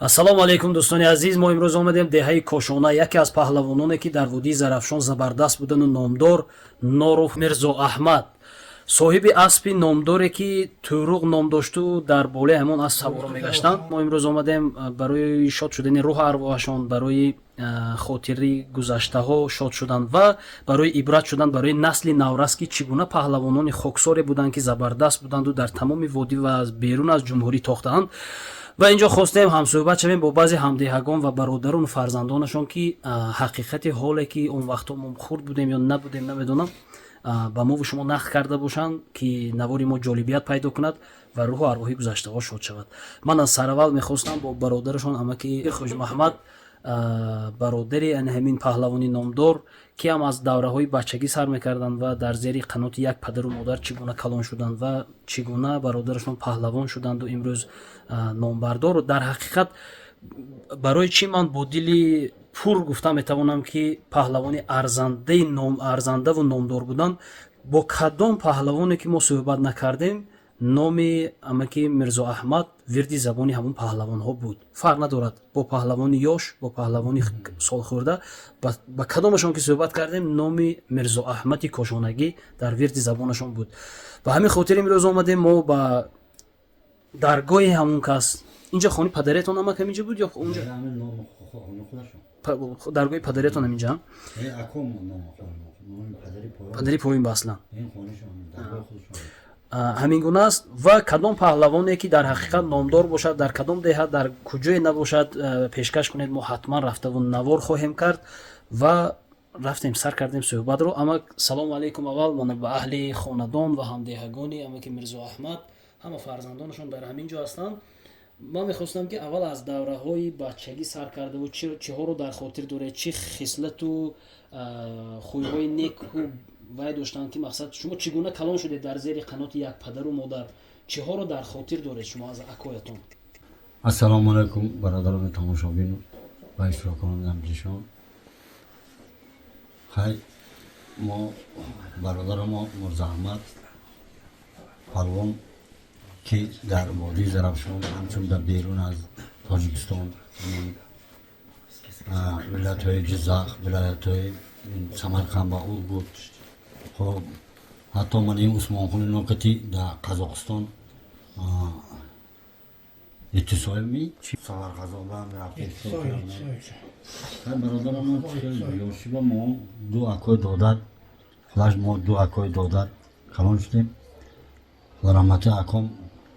ассалому алайкум дӯстони азиз, мо имрӯз омадем деҳаи кошона яке аз паҳлавононе ки дар водии Зарафшон забардаст будану номдор Норух Мирзо Аҳмад, соҳиби аспи номдоре ки Тӯруғ ном дошту дар болаи ҳамон асп савора мегаштанд. Мо имрӯз омадем барои шод шудани рӯҳу арвоҳашон, барои хотири гузаштаҳо шод шудан ва барои ибрат шудан барои насли наврас ки чӣ гуна паҳлавонони хоксоре буданд ки забардаст буданду дар тамоми водӣ ва берун аз ҷумҳурӣ тохтаанд. ва инҷо хостем ҳамсӯҳбат шавем бо баъзе ҳамдиҳагон ва бародарону фарзандонашон ки ҳақиқати ҳоле ки он вақтҳо мо хурд будем ё набудем намедонам ба мову шумо нақл карда бошанд ки навори мо ҷолибият пайдо кунад ва рӯҳу арвоҳи гузаштаҳо шод шавад. Ман аз сараввал мехостам бо бародарашон амаки Хоҷмаҳмад, бародари ҳамин паҳлавони номдор ки ҳам аз давраҳои бачагӣ сар мекарданд ва дар зери қаноти як падару модар чӣ гуна калон шуданд ва чӣ гуна бародарашон паҳлавон шуданду имрӯз номбардору дар ҳақиқат барои чӣ ман бо дили пур гуфта метавонам ки паҳлавони арзандаву номдор будан бо кадом паҳлавоне ки мо суҳбат накардем номи амаки Мирзо Аҳмад вирди забони ҳамон паҳлавонҳо буд. Фарқ надорад бо паҳлавони ёш, бо паҳлавони солхӯрда, ба кадомашон ки суҳбат кардем номи Мирзо Аҳмади кошонагӣ дар вирди забонашон буд. Ба ҳамин хотир имрӯз омадем мо ба даргоҳи ҳамон кас. Инҷа хони падаретон амак ҳаминҷа буд ё онҷа? Даргоҳи падаретон ҳаминҷа? Падари поин баслан. ҳамин гуна аст. Ва кадом паҳлавоне ки дар ҳақиқат номдор бошад, дар кадом деҳа, дар куҷое набошад, пешкаш кунед, мо ҳатман рафтаву навор хоҳем кард ва рафтем сар кардем суҳбатро. Амак салому алайкум. Аввал мана ба аҳли хонадон ва ҳамдиҳагони амаки Мирзо Аҳмад, ҳама фарзандонашон дар ҳамин ҷо ҳастанд. Ман мехостам ки аввал аз давраҳои бачагӣ сар кардаву чиҳоро дар хотир доред, чӣ хислату хӯйҳои неку вай доштанд ки мақсад шумо чӣ гуна калон шудед дар зери қаноти як падару модар, чиҳоро дар хотир доред шумо аз акоятон? ассалому алайкум бародарони тамошобину ва иштироконони ҳамҷишон. хай мо бародарамо Мирзо Аҳмад палвон ки дар водии Зарафшон ҳамчун дар берун аз Тоҷикистон, вилоятҳои Ҷизақ, вилоятҳои Самарқанд ва Ургут, хоб ҳатто мани Усмонқули Нокатӣ дар Қазоқистон иттисоми Сафарқазоба бародарамо ёшиба мо ду акои додар флаш мо ду акои додар калон шудем. ҳарамати аком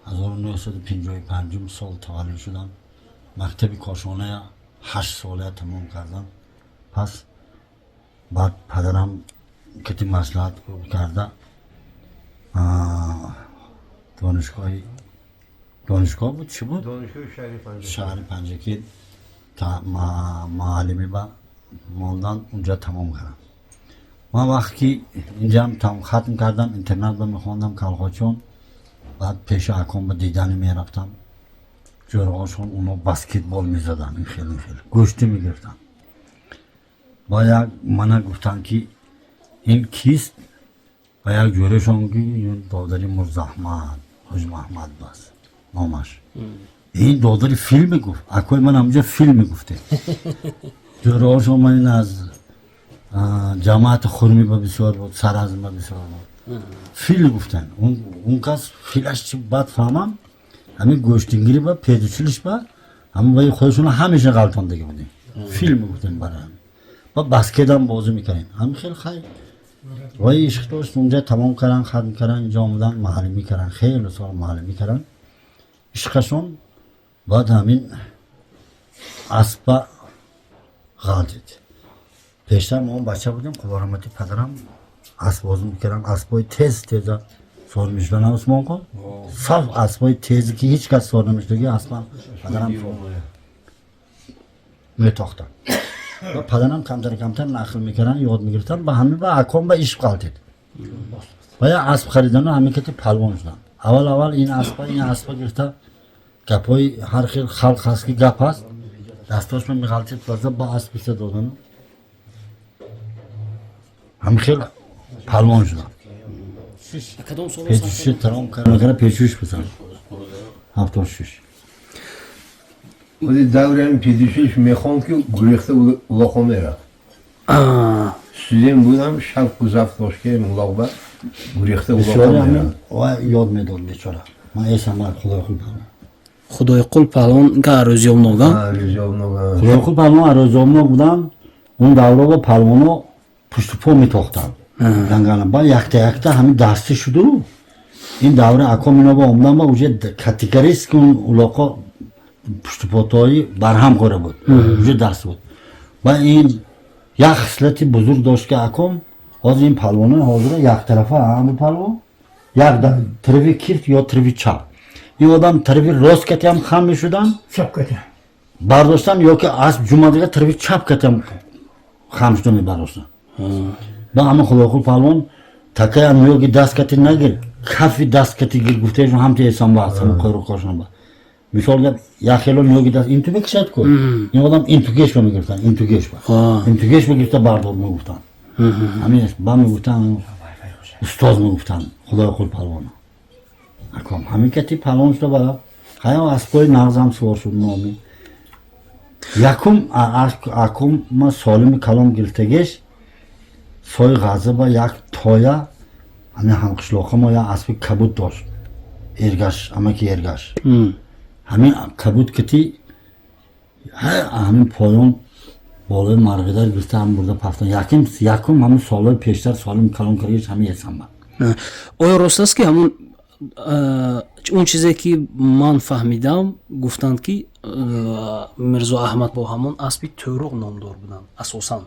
1955 сол таваллуд шудам. мактаби кошоная 8 сола тамом кардам. пас баъд падарам кати маслиҳат карда донишгоҳ буд, чӣ буд? шаҳри Панҷакир муаллими ба мондан унҷа тамом кардам. ман вақте ки инҷам хатм кардам, интернат ба мехондам Калхочон, баъд пеши аком ба дидани мерафтам. ҷӯраҳошон оно баскетбол мезаданд, хеле гӯшти мегирифтанд. ба як мана гуфтанд ки ин кист? ба як ҷӯрашон ки додари Мирзо Аҳмад, Хоҷмаҳмад бас номаш. ин додари филм мегуфт. акои ман ҳамҷа филм мегуфтем. ҷӯраҳошон ман ин аз ҷамоати хурмӣ ба бисёр буд, саразм ба бисёр буд. фил гуфтанд. он кас филаш чи бад фаҳмам, ҳамин гӯштингири ба педучилиш ба ҳамин ваи худашон ҳамеша ғалтондага будем. филм гуфтем барам. ба баскетам бозӣ мекардем. ҳамин хел хай. ваи ишқ дошт, унҷа тамом карданд, хатм карданд, инҷа омадан муаллимӣ карданд. хеле сол муаллимӣ карданд. ишқашон баъд ҳамин аспа ғалтид. пештар мо бача будем, худорамати падарам асп бозӣ мекардам. аспҳои теза сор мешуданд. Усмонқон саф аспҳои тезе ки ҳеҷ кас сор намешудаги аспа падарам метохтанд. ва падарам камтар нақл мекарданд, ёд мегирифтанд. ба ҳамин ба аком ба ишқ ғалтид. ва як асп харидану ҳамин кати палвон шуданд. аввал ин аспа гирифта гапҳои ҳар хел халқ ҳаст ки гап ҳаст. дастош меғалтид ваза ба асп биста додану ҳамин хел палвон шуданд. печуши таром кардам, печуш бизан 76. ولی دوران پیدیشش میخوام که گریخته اولاخو میره سیدیم بودم شب گذفت باش که اولاخ گریخته بسیاری اولاخو همین میره و یاد میداد بیچاره من ایسم باید خدا خوب کنم خدای قل پهلوان که عروضیام نوگم ریزاب نگم خدا خوب پلوان عراضامنا بودم اون دوره با پلوانو پشت پا میتاختن جنگل با یکتا همین دستی شده این دوره اکام اینا با اومدن با اوجه کتیکریست که اون اولاقا پشت پاتایی برهم خوره بود اوجه دست بود و این یک خصلتی بزرگ داشت که اکام از این پلوانه حاضره یک طرفه همون پلوان یک طرفی کیفت یا طرفی چپ این آدم طرفی راست کتی هم خم میشدن چپ کته برداشتن یا که اسب جمعه طرفی چپ کتم خم شدن میبرداشتن با همه خدا خود پلوان تکه هم یا که دست کتی نگیر کفی دست کتی گیر گفته شون هم تیسان با همه کار رو کاشن با مثال گفت یا خیلی نیوگی دست این تو بکشد کن این آدم این تو گیش با میگفتن این تو گیش با این تو گیش بگیرتا بردار میگفتن همین است با میگفتن استاد میگفتن خدا خود پلوان اکام همین کتی پلوان شده با خیلی اسبای نغزم سوار شد نامی یکم اکم ما سالم کلام گرفتگیش سای غازه با یک تایا همین همقشلاخه ما یا اسب کبود داشت ارگش اما که ارگش همین کبود کتی همین پایان بالای مرغدار گرفته هم برده پفتن یکم همین سالهای پیشتر سالم کلام کردیش همین اسم با آیا راست است که همون اون چیزی که من فهمیدم گفتند که میرزا احمد با همون اسبی توروق نامدار بودن اساسا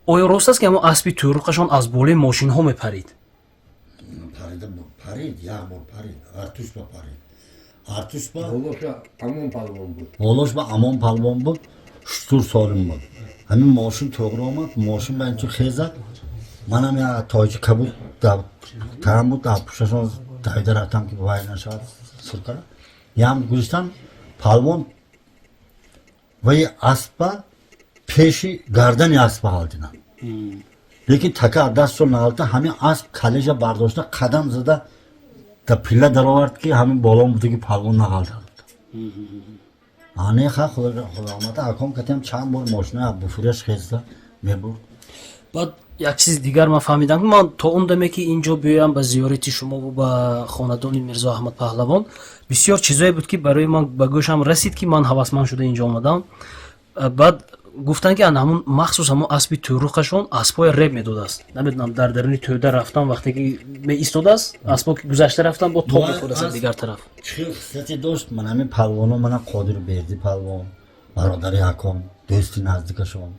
آیا راست است که همون اسبی توروقشان از بالای ماشین ها میپرید پرید یک بار پرید ارتوش با اولاخ تمام پلوان بود بالاش با امان پلوان بود شطور سالم بود همین ماشین توغر آمد ماشین با اینچه خیزد من هم یا تایچه کبود تهم بود در پوششان دایده رفتم که باید نشد سرکره یه هم گذاشتم پلوان و یه اسبا پیشی گردن اسبا حال دینم لیکن تکه دست رو نهالته همین اسب کلیجا برداشته قدم زده در پیله در آورد که همین بالا بوده که پلوان نهال دارد آنه خواه خدا آمده اکام کتیم چند بار ماشینه بفورش خیزده میبرد بعد یک چیز دیگر من فهمیدم که من تا اون دمه که اینجا بیایم به زیارتی شما و به خاندان میرزا احمد پهلوان بسیار چیزایی بود که برای من به گوشم رسید که من هوسمند شده اینجا آمدم بعد گفتن که همون مخصوص همون اسبی توروقشون اسبای رب میداد است نمیدونم در درونی توده رفتن وقتی که می ایستاده است اسبا که گذشته رفتن با توپ میخورد از دیگر طرف چه خصلتی داشت من همین پلوانو من قادر بردی پلوان برادر اکام دوستی نزدیکشون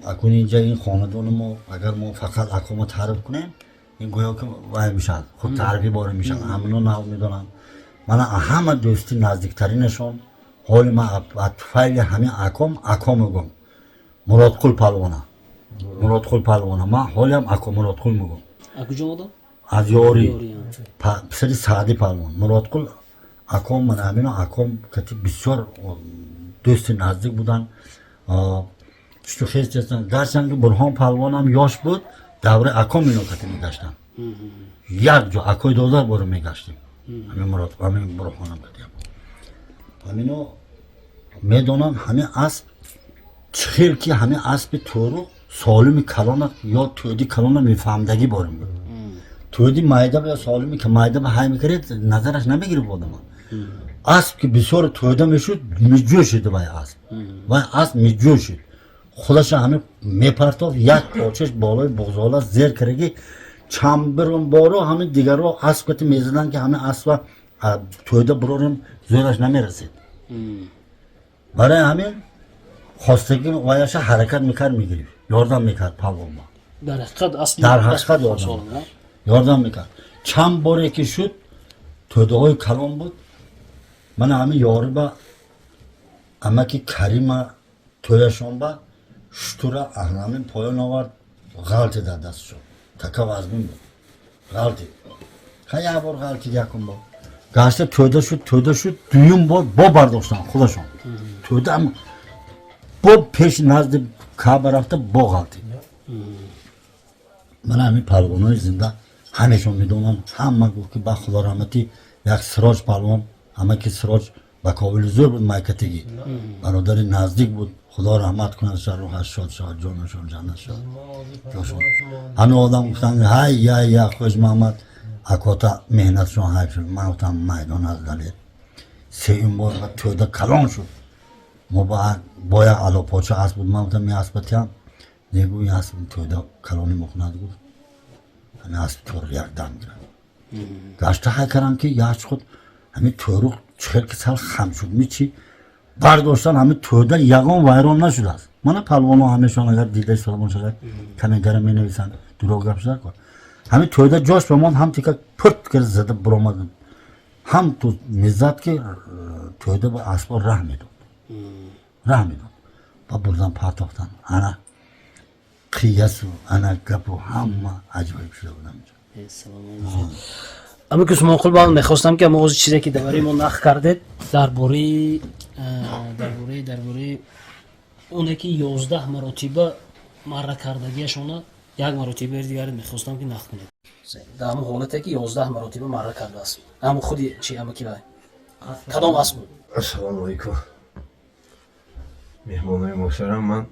اکنون اینجا این خاندان ما اگر ما فقط اکامو تعریف کنیم این گویا که وای میشد خود تعریفی باره میشن همونو نه میدونم من همه دوستی نزدیکترینشون حال ما اطفال همین اکام میگم مراد قل پلوانه من حالی هم اکام مراد قل میگم کجا آمدن از یاری پسری سعدی پلوان مراد قل اکام من همین اکام کتی بسیار دوستی نزدیک بودن چطور خیلی جستن گرچند که برهان پلوان هم یاش بود دوره اکام اینو کتی میگشتن یک جا اکای دوزار برو میگشتیم همین مراد همین برهان هم کتی همینو میدونم همین اسب خیلی که همین اسب تورو سالمی کلانه یا تویدی کلانه میفهمدگی بارم بود تویدی مایده یا سالمی که مایده به های میکرد نظرش نمیگیره بودم اسب که بسیار تویده میشود میجوه شده بای اسب و اسب میجوه شد خودش همین میپرتاف یک پاچش بالای بغزاله زیر کرگی چمبرون بارو همین دیگر رو اسب کتی میزدن که همین اسب تویده برارم زورش نمیرسید برای همین خواستگی وایش حرکت میکرد میگیرید یاردم میکرد پلوان ما در حقیقت یاردم میکرد چند باره که شد تویده های کلام بود من همین یاری با اما که کریم تویشان با شطور احنامین پایان آورد غلطی در دست شد تکه وزمین بود غلطی خیلی بار غلطی یکم بود گشته تویده شد دویم بار با برداشتن خودشون تویده هم با پیش نزد کعبه رفته با غلطی من همین پلوانای زنده همیشون میدونم همه گفت که با خدا رحمتی یک سراج پلوان اما که سراج با کابل زور بود مایکتگی برادر نزدیک بود خدا رحمت کنه سر روحش شاد شاد جانشون جنت شد جاشون همه آدم گفتن های یا خوش محمد اکوتا مهنتشون های شد من گفتم میدان از دلیل سیم بار و تویده کلان شد ما باید علا پاچه اسب بود من گفتم می اسبتی هم دیگو این اسب تویده کلانی مخند گفت همین اسب طور یک دم گرد گشته های کردم که یهش خود همین تویرو چهر که سال خم شد میچی برداشتن همین تویده یگان ویران نشده است من پلوان ها همیشان اگر دیده سلمان شده کنگره می نویسن دروغ گپ شده کن همین تویده جاش به من هم تیکه پرت کرد زده برامد هم تو نزد که تویده به اسبا ره میداد با بردن پرتافتن انا قیاس و انا گپ و همه عجیب شده بودم اما که شما خود باید میخواستم که موضوع چیزی که درباره ما نقل کردید درباره اونه که 11 مراتبه مره کردگیشونه یک مراتبه دیگری میخواستم که نقل کنید در همون حالته که 11 مراتبه مره کرده است اما خودی چی اما کی باید کدام است بود السلام علیکم مهمانای محترم من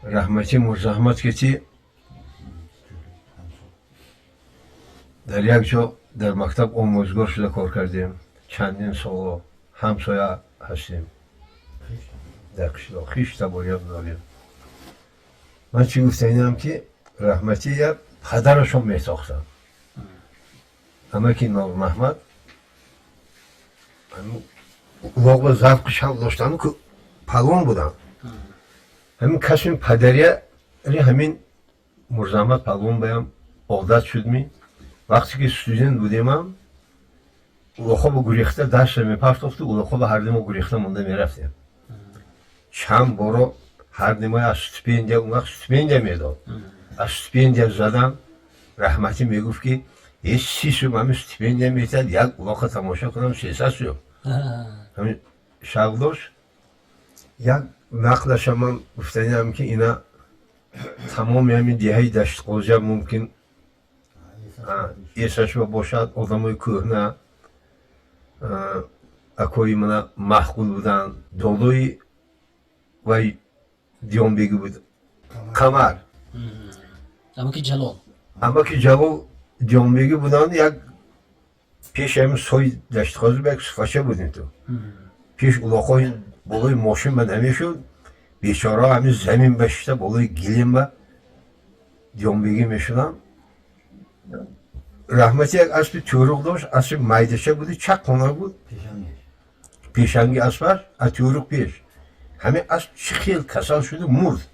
رحمتی مرزحمت کتی در یک جا در مکتب آموزگار شده کار کردیم چندین سال همسایه هستیم در قشتا خیش تباریت داریم من چی گفتنیم که رحمتی یک پدرشون میساختن اما که نور محمد واقعا ذوق شب داشتن که پلوان بودن همین کسیم پدریه همین مرزحمت پلوان بهم عادت شد می وقتی که استودنت بودیم هم اولاخا با گریخته دست میپرتافت و اولاخا با هر دیما گریخته مونده میرفتیم چند بارا هر دیما از ستپیندیا اون وقت ستپیندیا میداد از ستپیندیا زدم رحمتی میگفت که یه 30 سو من ستپیندیا میداد یک اولاخا تماشا کنم 300 سو همین شغل داشت یک نقلش هم گفتنیم که اینا تمام همین دیهای دشت قوزه ممکن ایساشو باشد آدمای کهنه اکوی من محقول بودن دولوی و دیانبگی بود کمر اما که جلال دیانبگی بودن یک پیش همین سوی دشت خوزی به یک صفحه بودیم تو پیش اولاخوی بالای ماشین من نمیشد بیچاره همین زمین بشته بالای گلیم به دیانبگی میشدن رحمتی یک اسب توروق داشت اسب مایدشه بودی چک کنار بود پیشنگی اسبش از توروق پیش همین اسب چی خیل کسل شده مرد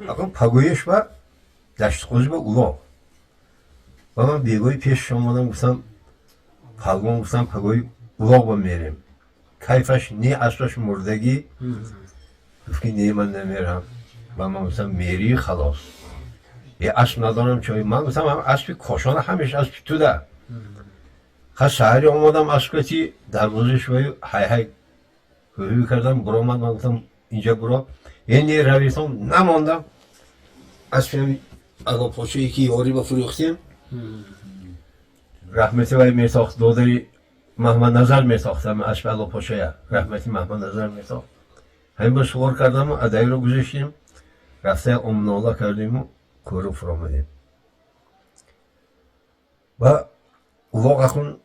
اقا پگویش با دشت خوزی با اولا و من بیگوی پیش آمدم گفتم پلوان گفتم پگوی اولا با میریم کیفش نه اسبش مردگی گفت که نه من نمیرم و من گفتم میری خلاص یه اسب ندارم چای من گفتم اسب کاشانه همیشه اسب تو ده خواست سهری آمدم اسکتی دروازش باید های هوی کردم برا من گفتم اینجا برا یعنی رویتم نماندم اسب اگه پاچه یکی یاری با فروختیم رحمتی باید میتاخت دادری محمد نظر میتاختم اسب اگه پاچه رحمتی محمد نظر میتاخت همین با سوار کردم و ادایی رو گذاشتیم رفته امنالا کردیم و کوروب فرامدیم و اولاغ اخون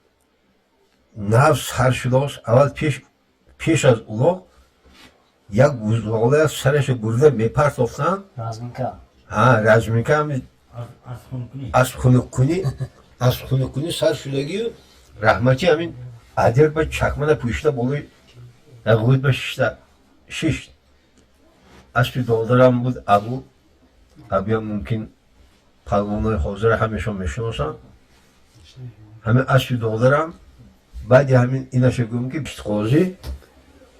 نفس هر شده است اول پیش از اولاغ یک گوزلاله از سرش برده میپرتافتن رزمینکه از خونکنی سر شدگی و رحمتی همین عدیر با چکمه پوشته بالای نقود با شش اسب دادرم بود ابو هم ممکن پلوانای حاضر همیشون میشناسن همین اسب دادرم بعد همین ایناش گفتم که پیش قاضی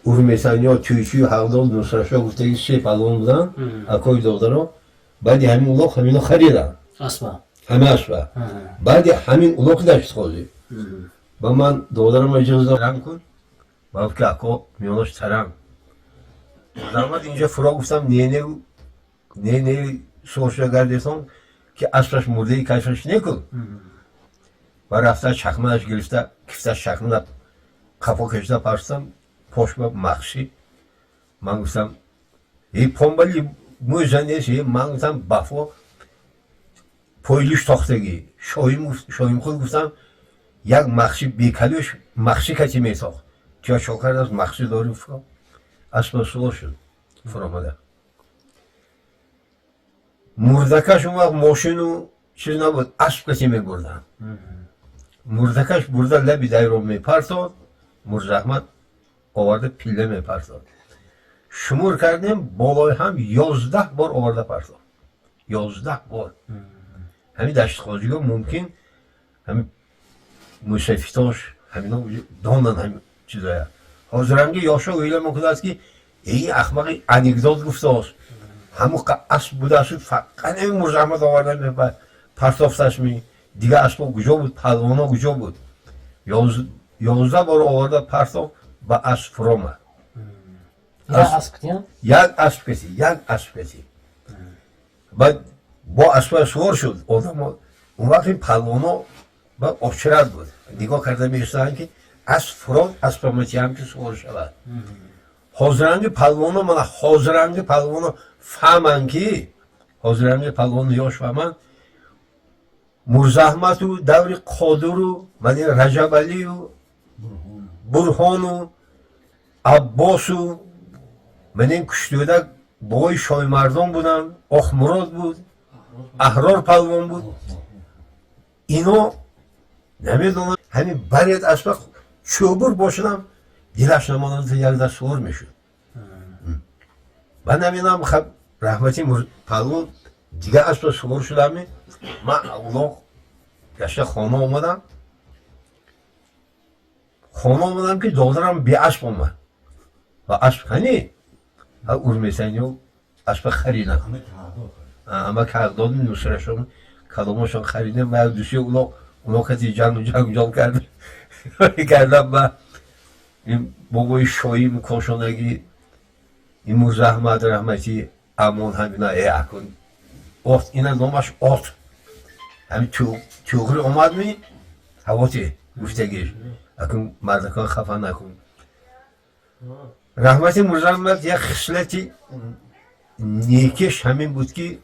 ورمیسانیا تویچی و حقدال نصرشا گفته که سه پلوان بودن اکوی دادرم بعد همین اولاق همینو خریدن همه اسبا بعد همین اولاق داشت قاضی با من دادرم اجازه دارم کن با که اکو میاناش ترم درمد اینجا فرا گفتم نه سوشا گردیتون که اسبش مرده کشفش نکن و رفته چکمهش گرفته کفتش چکمه کپا کشیده پرستم پشت به مخشی من گفتم ای پنبالی موی زنیست من گفتم بفا پایلیش تاختگی شایم خود گفتم یک مخشی بیکلوش مخشی کتی میتاخت که شکر از مخشی داری فرام اسب سوار شد فرامده مردکش اون وقت ماشین و چیز نبود اسب کتی میبردن مردکش برده لبی دای رو میپرتاد مرز احمد آورده پیله میپرتاد شمور کردیم بالای هم 11 بار آورده پرتاد 11 بار همین دشت خواجی ها ممکن همین موسیفیتاش همینا دانن همین چیزایی حاضرنگی یاشا اویله مکنه است که این اخمقی انیکدات گفته است همون اسب بوده است فقط این مرز احمد آورده می پرتافتش می دیگه اسبا کجا بود پهلوانا کجا بود 11 بار آورده پرتاف و اسب فرامد یک اسب کسی بعد با اسب سوار شد آدم اون وقت این پهلوانا با آفچرد بود نگاه کرده میرسن که اسب فراد اسب مچی هم که سوار شود حاضرنگ پهلوانا من حاضرنگ پهلوانا فهمن که حاضرنگ پهلوانا یاش فهمن مرز احمد و دور قادر و من رجب علی و برهان و عباس و من این کشتیوده بای شای مردان بودن آخ مراد بود احرار پهلوان بود اینا نمیدونم همین برید اسبق چوبور باشدم دیلش نمانند یک دست سوار میشد من نمیدونم خب رحمتی پهلوان دیگه اسب سوار شدم من اولا گشته خانه آمدم که دادرم بی اسب آمد و اسب خنی ارمیسنی و اسب خریدم اما کاغداد نوشرشون کلامشون خریدم و دوشی اونا کسی جنگ کردم و این بابای شایی کاشانگی این مرز احمد رحمتی امان همینا اکن آت اینا نامش آت همین توغری آمد می حواتی گفتگیش اکن مردکان خفا نکن رحمتی مرز احمد یک خصلتی نیکش همین بود که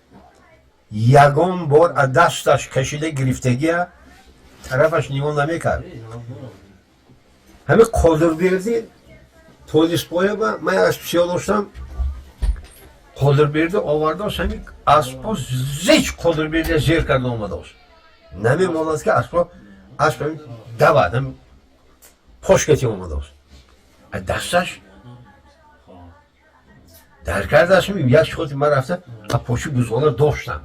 یگان بار از دستش کشیده گرفتگی طرفش نگاه نمیکرد همین قادر بیردی پلیس باید با من از بسیار داشتم قادر بیردی آورده است همین اسبا زیچ قادر بیردی زیر کرده آمده است نمیماند که اسب همین دوید همین پشکتی آمده است از دستش در کرده است یک شخصی من رفته و پشی بزرگانه داشتم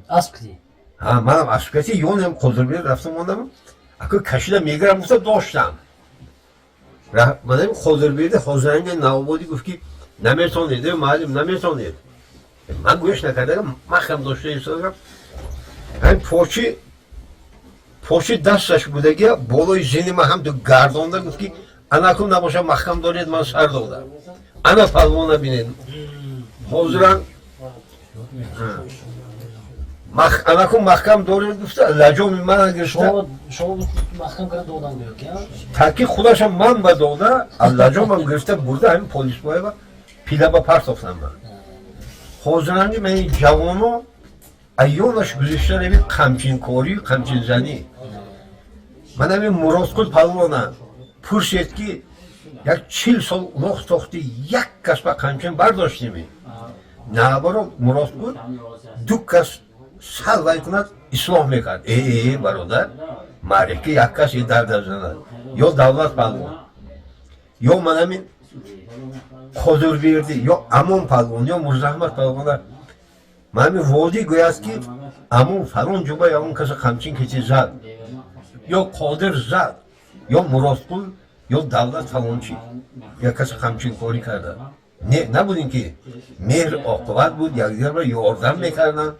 اسب کتی؟ منم اسب کتی یونم قادر بیرد رفتم ماندم اگه کشیده میگرم گفته داشتم من قادر بیرد حاضرنگ نوابادی گفت که نمیتونید معلم نمیتونید من گوش نکردم مخم داشته ایستادم همین پاچی دستش بودگی بالای زینی من هم دو گردانده گفت که انا کن نباشه مخم دارید من سر دادم انا پهلوان بینید حاضرن انا کن محکم دارید گفته لجام من گشته شما محکم کرده دادن دیو که تاکی خودش من به داده از لجام هم گرفته برده همین پلیس باید با پیله با پرتافتم من حاضرنگی من این جوانو ایونش گذشته نمید قمچین کاری قمچین زنی من همین مراد کل پهلوانم پرسید که یک 40 سال لخت تاختی یک کس با قمچین برداشتیمی نه برو مراد کل دو کس سال کند اصلاح میکرد برادر معرفی یک کس در زند یا دولت پهلوان یا من همین قادر بیردی یا امان پهلوان یا مرز احمد پهلوان من همین وادی گوید که امان فران جوبا یا اون کس قمچین کسی زد یا قادر زد یا مراد کل یا دولت فلانچی یا کسی قمچین کاری کرده نبودین که مهر عاقبت بود یک دیگر را یاردن میکردن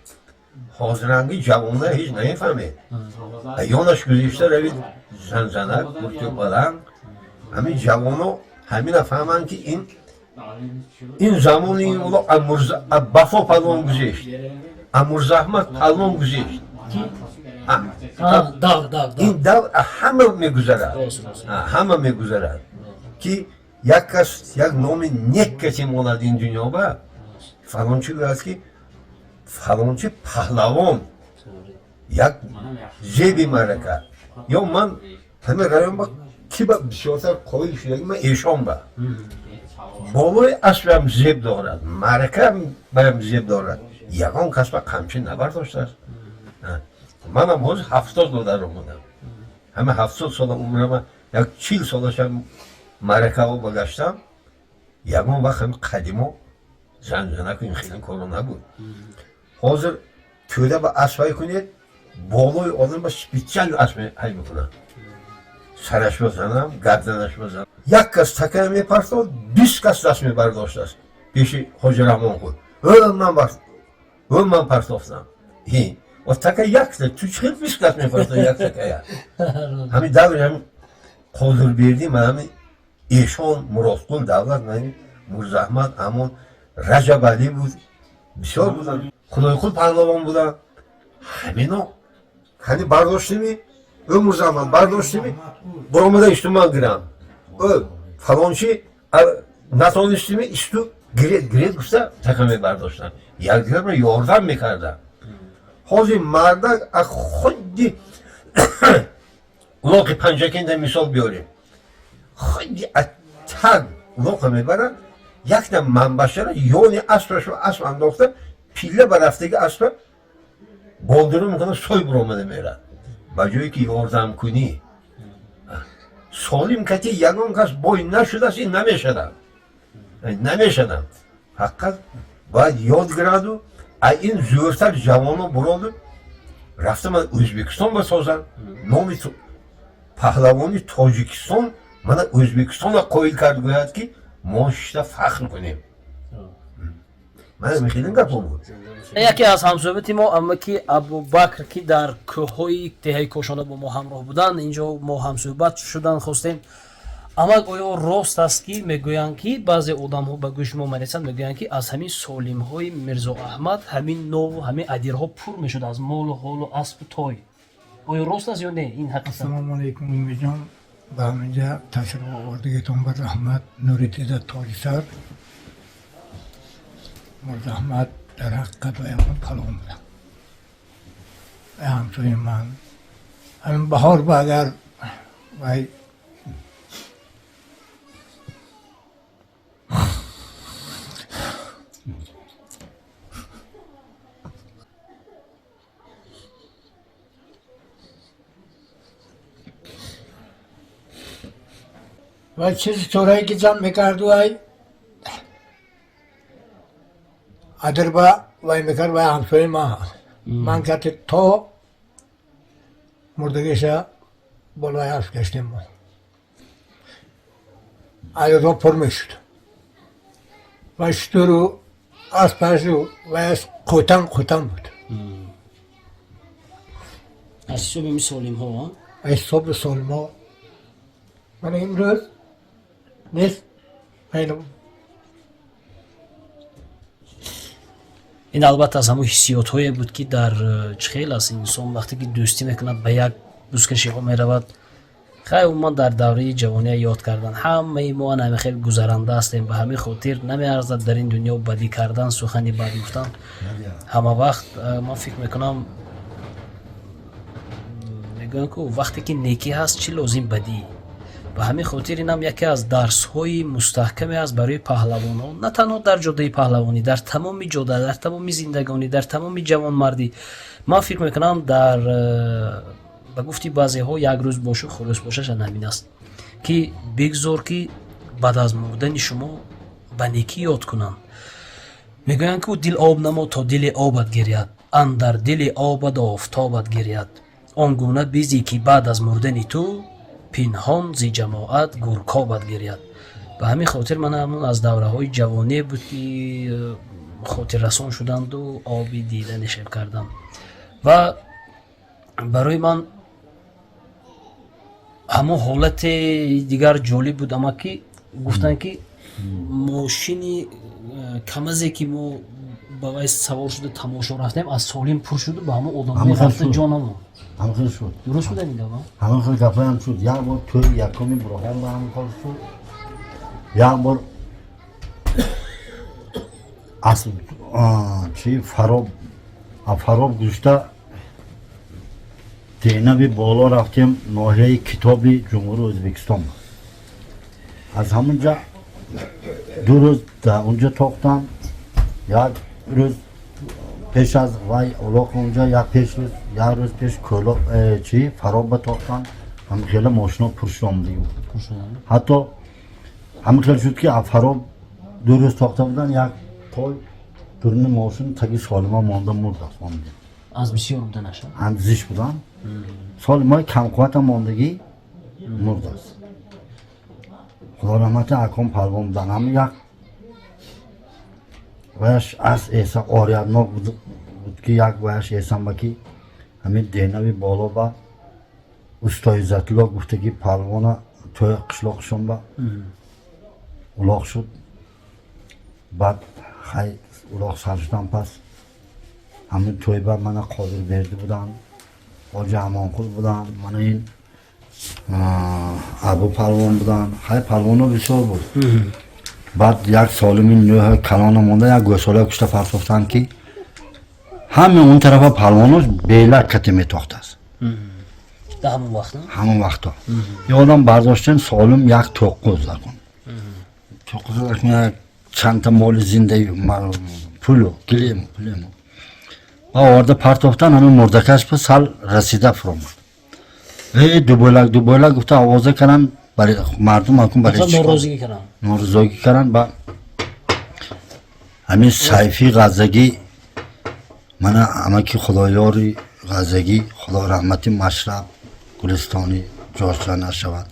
حاضرنگی جوانه هیچ نمیفهمید ایانش گذشته روید زنزنک گرتی و بلند همین جوانا همین فهمن که این زمانی بفا پهلوان گذشت مرز احمد پهلوان گذشت داغ این دو همه میگذرد درست، درست. همه میگذرد که یک کس یک نام نیک کسی ماند این دنیا با فلانچی گوید که فلانچی پهلوان یک زیبی مرکه یا من همه رایم با کی با بسیارتر قوی شده من ایشان با بالای اسب هم زیب دارد مرکه هم بایم زیب دارد یکان کس با قمچه نبرداشته است من هم باز 70 دلار اومدم همه 70 سال عمرم یک 40 سالشم مرکه رو بگشتم یکان وقت هم قدیما زنجانه که این خیلی کارو نبود حاضر توده با اسبای کنید بالای آدم با سپیچل اسب حی میکنم سرش بزنم گردنش بزنم یک کس تکه میپرستاد 20 کس دست میبرداشت است پیش حاج رحمان خود من پرتافتم و تکه یک تو چه 20 کس میپرستاد یک تکه همین دور هم حاضر بیردیم همین ایشان مرادقل دولت من مرز احمد امون رجب علی بود بسیار بودن خدای خود پهلوان بودن همینا hani bardoshtimi ömür zaman bardoshtimi boromada ishtuman giram o falonchi natonishtimi ishtu giret gusta takame bardoshtam yakdilar bilan yordam mikardam hozir marda xuddi uloqi panjakenda misol biyorayim xuddi tag uloqa mibaran yakdam manbashara yoni asbashu asb andokta pilla baraftagi asba بولدرو میکنه سوی برآمده میرد با جایی که یاردم کنی سالیم کتی یگان کس بای نشده است این نمیشدم فقط باید یاد گرد و این زورتر جوانو برادو رفته من ازبکستان بسازم نامی پهلوانی تاجیکستان من ازبکستان را قایل کرد گوید که ما شده فخر کنیم من میخیلیم گپم بود яке аз ҳамсӯҳбати мо амаки абубакр ки дар кӯҳҳои деҳаи кошона бо мо ҳамроҳ буданд инҷо мо ҳамсӯҳбат шудан хостем амак оё рост аст ки мегӯянд ки баъзе одамҳо ба гӯши мо мерасанд мегӯянд ки аз ҳамин солимҳои мирзо аҳмад ҳамин нову ҳамин адирҳо пур мешуд аз молу ҳолу аспу той оё рост аст ё не ин ҳақиқат ассалому алайкум умиҷон ба ҳаминҷа ташриф овардагитон ба раҳмат нуриддина тоҷсар мирзо аҳмад در حقیقت و ایمان پلوان بودم همچنین من همین بهار با اگر و چیزی طورایی که جمع میکرد و ادربا وای میکرد وای همسوی ما من که تا مردگیشا بالای اسب گشتیم ما ایران پر میشد و شترو اسبش و از قوتن بود از صبح می سالم‌ها از صبح سالم‌ها من امروز نیست ин албатта аз ҳамон ҳиссиётҳое буд ки дар чихел аст инсон вақте ки дӯстӣ мекунад ба як дӯсткашиҳо меравад хай умуман дар давраи ҷавония ёд кардан ҳамаи мо намехел гузаранда ҳастем ба ҳамин хотир намеарзад дар ин дунё бадӣ кардан сухани бад гуфтан ҳама вақт ман фикр мекунам мегӯям ки вақте ки некӣ ҳаст чӣ лозим бадӣ ба ҳамин хотир инам яке аз дарсҳои мустаҳкаме аст барои паҳлавонон на танҳо дар ҷодаи паҳлавонӣ дар тамоми ҷода дар тамоми зиндагонӣ дар тамоми ҷавонмардӣ ман фикр мекунам дар ба гуфти баъзеҳо як рӯз бошу хулус бошашан ҳамин аст ки бигзор ки баъд аз мурдани шумо ба некӣ ёд кунанд мегӯянд ки дил об намо то дили обат гиряд андар дили обат офтобат гиряд он гуна бизе ки баъд аз мурдани ту пинҳон зи ҷамоат гуркобат гиряд ба ҳамин хотир ман ҳамон аз давраҳои ҷавонӣ буд ки хотиррасон шуданду оби дида нишеб кардам ва барои ман ҳамон ҳолати дигар ҷолиб буд ама ки гуфтанд ки мошини камазе ки мо ба вай савор шуда тамошо рафтем аз солим пур шуду ба ҳамон одамҳо Ҳама рафта шуд. ҷонамо. ҳама хел шуд. Дуруст будамида ба? ҳама хел гапаам шуд. Як бор тӯи якуми Бурҳон ба ҳамин кор шуд. Як бор аз чи фароб гӯшта денави боло рафтем ноҳияи китоби ҷумҳури Ӯзбекистон. Аз ҳамонҷа ду рӯз дар онҷа тохтам. Як рӯз пеш аз вай улоқ онҷа як рӯз пеш чи фароба тохтам. ҳамихела мошино пур шуда омадагӣ буд. ҳатто ҳамихел шуд ки аз фароб ду рӯз тохта будан як той дурни мошин таги солима монда мурдаст. Аз бисёр буда наша. зиш будан. Солимаи камқуввата мондагӣ мурдаст. худо раҳмати аком палвон будан. ҳама як ваяш аз эса ориятнок буд ки як ваяш эсанба ки ҳамин денави боло ба устои Иззатулло гуфта ки палвона тӯи қишлоқшон ба улоқ шуд. баъд хай улоқ сар шудан пас ҳамин тӯи ба мана Қодирбердӣ будан, ҳоҷи Амонқул будан, мана ин Абу палвон будан. хай палвоно бисёр буд. баъд як солими нӯҳ калона монда як гӯсола кушта фартофтанд ки ҳамин он тарафа палвонош белак кати метохтааст. Дар ҳамон вақт на? ҳамон вақто ёдам бардоштем солим як тоққуз закон. Тоққуз закон як чандта моли зиндаи пулу гилему пулему ва оварда партофтан ҳамин мурдакаш ба сал расида фуромад. Дубойлак гуфта овоза карданд барои мардум акун барои чӣ Норозигӣ кардам. норизогӣ карданд. ба ҳамин Сайфи Ғазагӣ мана амаки худоёри Ғазагӣ худо раҳмати Машраб Гулистони ҷошҷа нашавад.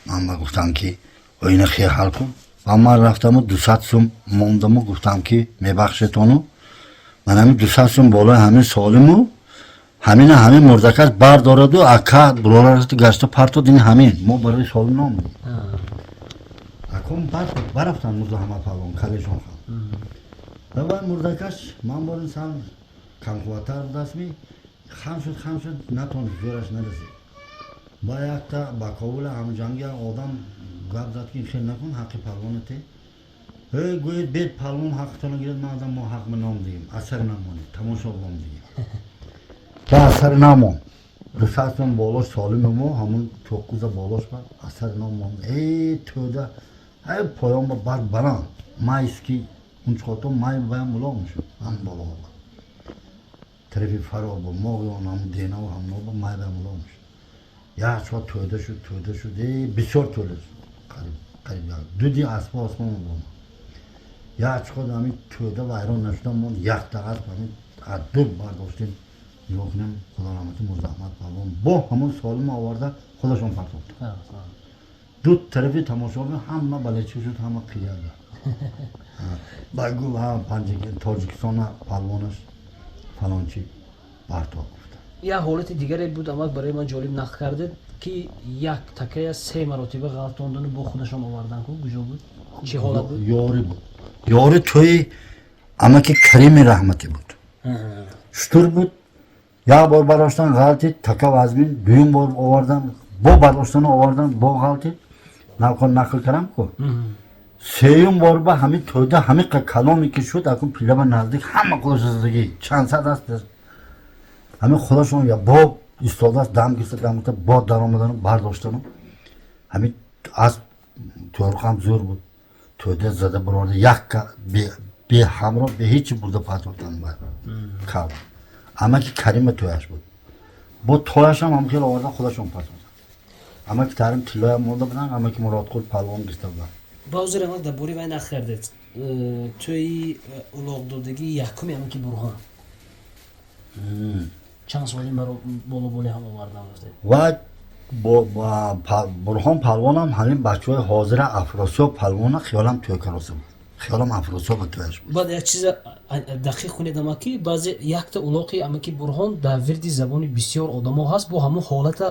ман ба гуфтам ки оина хе ҳал кун. ва ман рафтаму 200 сум мондаму гуфтам ки мебахшетону ман ҳамин 200 сум болои ҳамин солиму ҳамин мурдакаш бардораду ака бурорати гашта партодини ҳамин мо барои солим номид. аком барафтан мурда ҳама палвон калешон хан. ва вай мурдакаш ман борин сам камқувваттар будастми хам шуд натонид зӯраш нарасид. ба якта ба ковула ҳамҷанги одам гап зад ки хел накун ҳаққи палвонате. гӯед бед палвон ҳаққитона гирад. ман адам мо ҳақ меном дигем асар намонед тамошо бом дигем. ба асар намон 200 сум болош солими мо ҳамун тоққуза болош ба асар намон. тӯда поён ба бар баранд майски унчхото май ваям мулоқ мешуд. ҳам болоа тарафи фароб бо моғиён ҳам денаву ҳамноба май ваям мулоқ мешуд. якчо тӯда шуд бисёр тӯда шуд. қариб дуди асбо осмон бом. якчо ҳамин тӯда вайрон нашуда мон як дағат ҳамин аддур бардоштем нигоҳ кунем худо раҳмати Мурзаҳмад палвон бо ҳамон солима оварда худашон партофта. ду тарафи тамошобин ҳама балечи шуд ҳама қияда. ба гул Тоҷикистона палвонаш фалончи партоф гуфта. Як ҳолати дигаре буд амак барои ман ҷолиб нақл кардед ки як такая 3 маротиба ғалтондану бо худашон овардан ку куҷо буд? Чӣ ҳолат буд? ёри буд. ёри тӯи амаки Карими раҳматӣ буд. шутур буд. як бор бардоштан ғалти така вазмин дуюм бор овардан бо бардоштану овардан бо ғалти нақл кардам ку. сеюм бор ба ҳамин тӯда ҳамин каломе ки шуд акун пилаба наздик ҳама худошазагӣ чанд сад аст ҳамин худашон я бо истодааст дам гирфта бо даромадану бардоштану ҳамин аз тӯрухам зӯр буд. тӯда зада бурорда як беҳамро беҳечи бурда партофтан ба кал. амаки Карима тӯяш буд. бо тояшам ҳамхел оварда худашон партофтан. амаки Тарим тиллоя монда будан. амаки Муродқул палвон гирфта будан. баъзир амак дар бори вай нақл кардед тӯи улоқдодагии якуми амаки Бурҳон чанд солим боло-боли ҳам овардан рафтед? ва Бурҳон палвонам ҳамин бачаҳои ҳозира Афросиёб палвона хиёлам тӯйкароса буд. хиёлам Афросиёб тӯяш буд. баъд як чиза дақиқ кунед амаки баъзе якта улоқи амаки Бурҳон дар вирди забони бисёр одамо ҳаст бо ҳамун ҳолата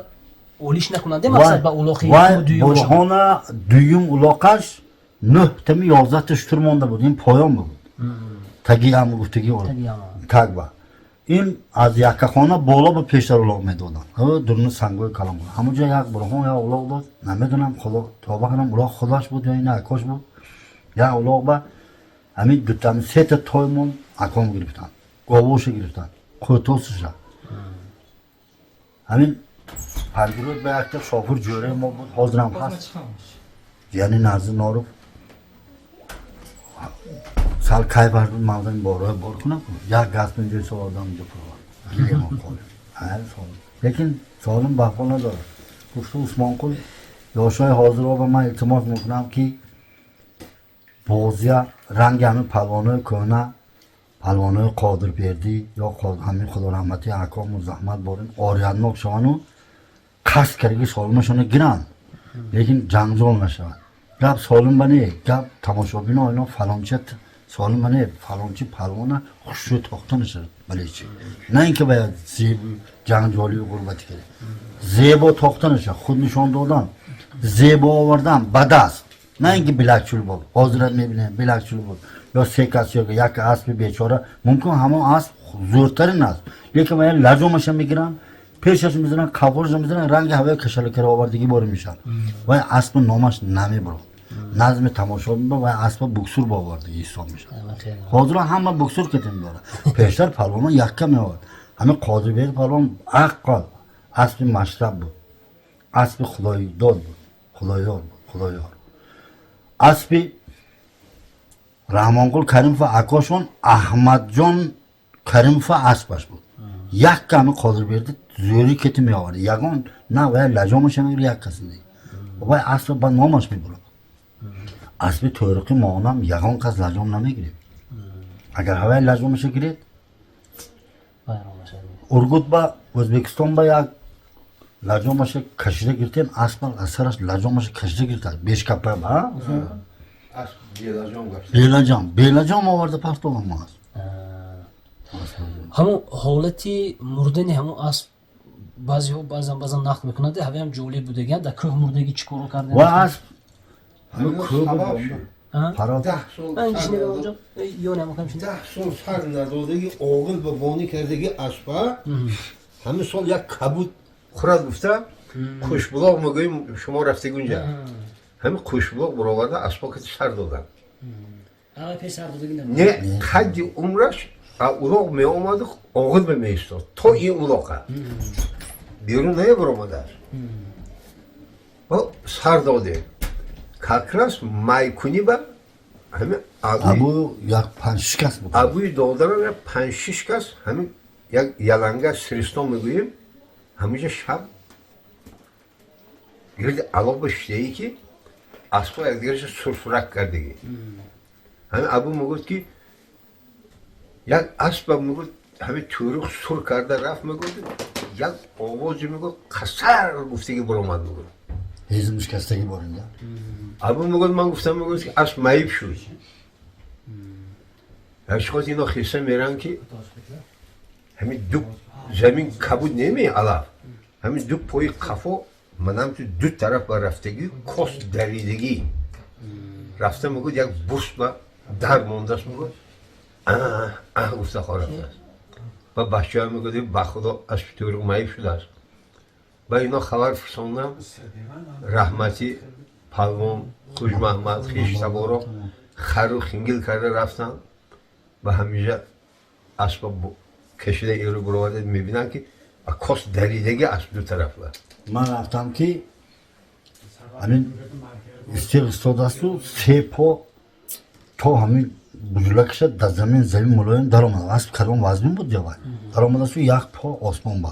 олиш накунанд мақсад ба улоқи дуюм бошад. Бурҳона дуюм улоқаш 9 11 шутур монда буд. ин поён буд. таги ҳам гуфтагӣ так ба ин аз яккахона боло ба пештар улоғ медоданд дурни сангои калон буд ҳамонҷо як бурҳон як улоғ буд намедонам тоба кунам улоғ худаш буд ё ина акош буд як улоғ ба ҳамин дутами сета тоймон аком гирифтанд говоша гирифтанд қӯтосиша ҳамин панҷурӯз ба якта шофур ҷӯраи мо буд ҳозирам ҳаст яъне назди норов сал кай бардуд мавзами борои бор кунам як газ инҷои сол одам инҷо пурвард гилема қолим ҳайр солим лекин солим баҳо надорад гуфту усмонқул ёшои ҳозиро ба ман илтимос мекунам ки бозия ранги ҳамин палвонои кӯҳна палвонои қодирбердӣ ё ҳамин худораҳмати акому заҳмат борин ориятнок шаванду қасд кардаги солимашона гиранд лекин ҷангҷол нашавад гап солим ба не гап тамошобино ино фалонча солим ба не фалончи палвона хушрӯи тохта нашавад балечи на ин ки бояд ҷангҷолию ғурбатӣ кард зебо тохта нашавад худ нишон додан зебо овардан ба даст на ин ки билакчул буд ҳозират мебинем билакчул буд ё се кас ё як аспи бечора мумкин ҳамон асп зӯртарин аст лекин бояд лаҷомаша мегиранд пешаш мезананд кафоша мезананд ранги ҳавои кашалакара овардагӣ бори мешавад вай аспи номаш намебурад назми тамошо мебурад вай аспа буксур ба овардагӣ ҳисоб мешавад ҳозиро ҳама буксур кета мебарад пештар палвонон якка меовард ҳамин қодирберди палвон аққал аспи машраб буд аспи худоидод буд худоёр буд худоёр аспи раҳмонқул каримова акошон аҳмадҷон каримова аспаш буд якка ҳамин қодирберди зӯрӣ кета меовард ягон на вай лаҷомаша мегири як каси дигар вай аспа ба номаш мебурад аспи тӯриқи моонам ягон кас лаҷом намегиред агар ҳавай лаҷомаша гиред ургут ба ӯзбекистон ба як лаҷомаша кашида гиртем аспа аз сараш лаҷомаша кашида гиртад бешкапа ба белаҷом оварда пахтовам аст ҳамон ҳолати мурдани ҳамон асп баъзеҳо баъзан нақл мекунанд ҳаваям ҷолиб будагиан дар кӯҳ мурдагӣ чӣ коро кардан ва асп ده سال سر ندادگی عاقل به بانی کردگی اسبا همه سال یک کبود خورد گفته خوشبلاغ میگوییم شما رفته اونجا همه خوشبلاغ برآورده اسبا که سر دادن نه قد عمرش اولاغ می آمد عاقل به می استاد تا این اولاغه بیرون نه برآمده و سر داده کاکراس مایکونی با همه абу як панҷ-шиш кас буд абуи додарона 5-6 кас ҳамин як яланга сиристон мегӯем ҳаминҷа шаб гирди алоба шидаӣ ки аспо якдигараша сурсурак кардагӣ ҳамин абу мегӯфт ки як аспа мегӯфт ҳамин тӯруқ сур карда рафт мегӯфт як овозе мегӯфт қасар гуфтагӣ баромад мегӯфт ҳезм шикастагӣ бор инҷа абу мегӯфт ман гуфтам мегӯфт ки асп маиб шуд ҳашқот ино хиса меранд ки ҳамин ду замин кабуд неми алаф ҳамин ду пои қафо манам ту ду тараф ба рафтагӣ кос даридагӣ рафта мегӯфт як буст ба дар мондааст мегӯфт гуфта хо рафтааст ба бачаҳо мегӯфт ба худо аспи тӯруқ маиб шудааст ба ино хабар фисондам раҳмати палвон хушмаҳмад хиштаборо хару хингил карда рафтанд ба ҳамиҷа аспа кашида эрӯ бароварда мебинанд ки кос даридагӣ асп ду тараф ба ман рафтам ки ҳамин истиқ истодасту се по то ҳамин буҷулакаша дар замин мулоим даромада асп кадом вазмин буд ё вай даромадасту як по осмон ба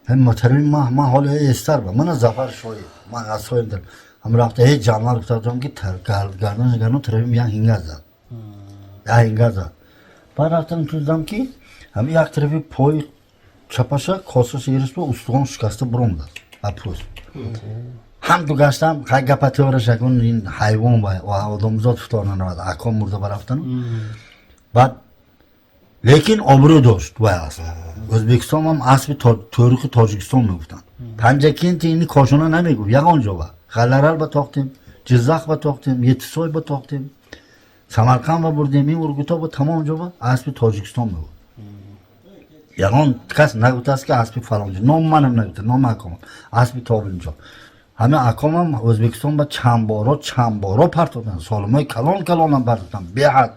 ҳамин матараби ман ҳоли эстар ба мана зафар шои ман асоим дар ҳамин рафта ҳеҷ ҷамал гуфтадам ки гардан тарабим як ҳингар зад як ҳингар зад баъд рафтам чӯздам ки ҳамин як тарафи пои чапаша косаша гирифта устухон шикаста биромадад апрӯз ҳамду гаштам ҳай гапа теорашакун ин ҳайвон ва одамзод футор наравад аком мурда барафтану баъд лекин обрӯ дошт вай аст ӯзбекистон ҳам аспи тӯриқи тоҷикистон мегуфтанд панҷакенти ини кошона намегуфт ягон ҷо ба ғаларал ба тохтем ҷиззах ба тохтем етисой ба тохтем самарқанд ва бурдем ин ургута бо тамом ҷо ба аспи тоҷикистон мебуд. ягон кас нагуфтааст ки аспи фалонҷо ном манам нагуфта ном акомам аспи тобинҷо ҳамин акомам O'zbekiston ба чандборо партофтан солимои калонам партофтан беҳад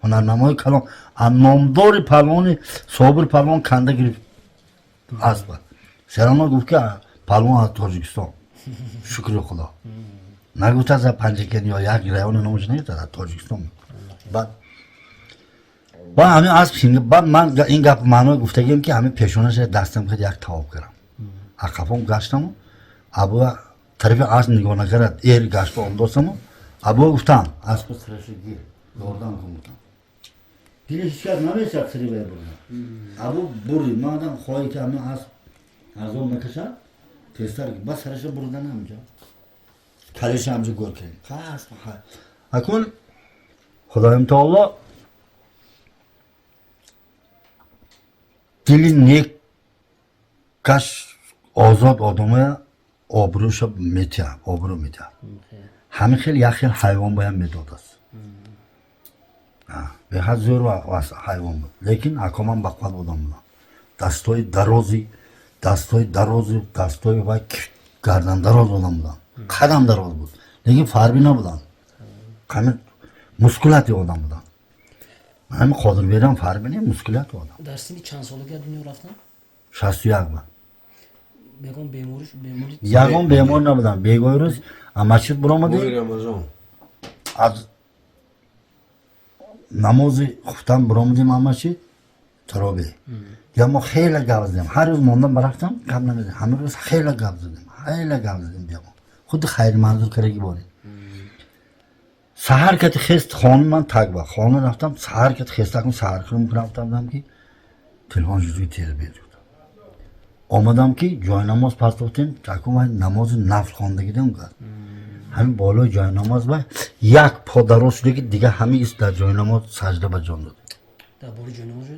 ҳунарнамои калон номдори палвони собир палвон канда гирифт аспа серано гуфт ки палвон аз Тоҷикистон шукри худо нагуфта за панҷакен ё як райони номаш нагуфта аз Тоҷикистон баъд ба ҳамин асп баъд ман ин гап маънои гуфтагием ки ҳамин пешонаша дастам кад як тавоб кардам ақафом гаштаму абуа тарафи асп нигоҳ накард ери гашта он достаму абуа гуфтам аспи сираша гир ёрдам кун гуфтам дили ҳеҷ кас намешад сири бе бурда абу бурди ман гуфтам хоҳӣ ки ҳамин асп арзон накашад тезтар ки ба сираша бурдан ҳамҷо калеша ҳамҷо гӯр кардем акун худоим таоло дили некаш озод одамоя обрӯша метиҳад обрӯ медиҳад ҳамин хел як хел ҳайвон боям медодааст беҳад зӯр ҳайвон буд лекин акомам бақват одам будам дастҳои дарози дастҳои ва гардандароз одам будам қадам дароз буд лекин фарби набудам қами мускулати одам будам ҳамин қодирберам фарби не мускулати одам дар синни чанд солига дунё рафтан 61 ба ягон беморӣ ягон бемор набудам бегоҳи рӯз амачид буромадем аз намози хуфтан буромадем амачид таробе я мо хеле гап задем ҳар рӯз мондам барахтам гап намедем ҳамин рӯз хеле гап задем биямо худи хайриманзур караги борем саҳар кати хест хони ман такба хони рафтам саҳар кати хестакун саҳархӯрим рафтам ки телефон жузуи телебед омадам ки ҷойнамоз партофтем акумай намози нафл хондагидем кард ҳамин болои ҷойнамоз ба як по дароз шуда ки дига ҳамин ист дар ҷойнамоз саҷда ба ҷон дод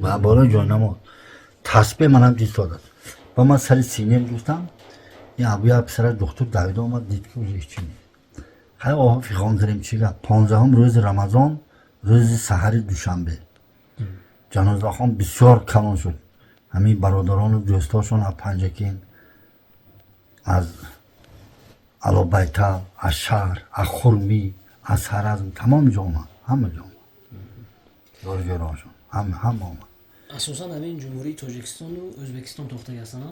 ба болои ҷойнамоз тасбеҳ манам дистодад ва ман сари синем гуфтам ин абуя писара духтур давида омад дид ки уҷа ҳеҷ чи нест хай оҳо фихон зарем чӣ гап 15 рӯзи рамазон рӯзи саҳари душанбе ҷанозахон бисёр калон шуд ҳамин бародарону дӯстошон аз панҷакин аз алобайтал аз шаҳр аз хурмӣ аз саразм тамоми ҷо омад ҳама ҷо омад дорҷӯроншон ҳама омад асосан ҳамин ҷумҳурии тоҷикистону O'zbekiston тофтаги ҳастана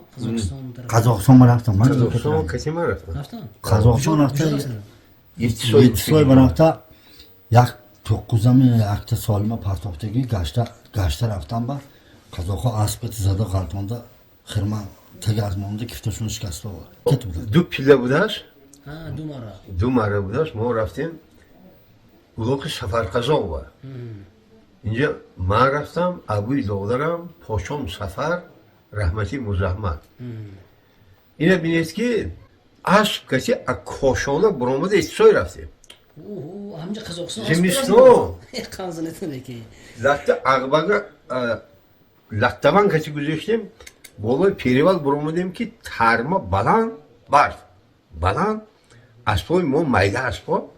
қазоқистон ма рафтам қазоқистон рафта 7 соли рафта як тоққузами якта солима партофтагӣ гашта рафтам ба қазоқҳо аспати зада ғалтонда хирма таги аз монда кифташон шикаста овард ду пилла будааст ду марра будааст мо рафтем улоқи сафарқазоқ ба инҷа ман рафтам абуи додарам подшом сафар раҳмати музаҳмат ина бинед ки асп каси аз кошона буромада истисой рафтем зимистон латта ағбага латтаван каси гузоштем болои перевал буромадем ки тарма баланд бард баланд аспои мо майда аспо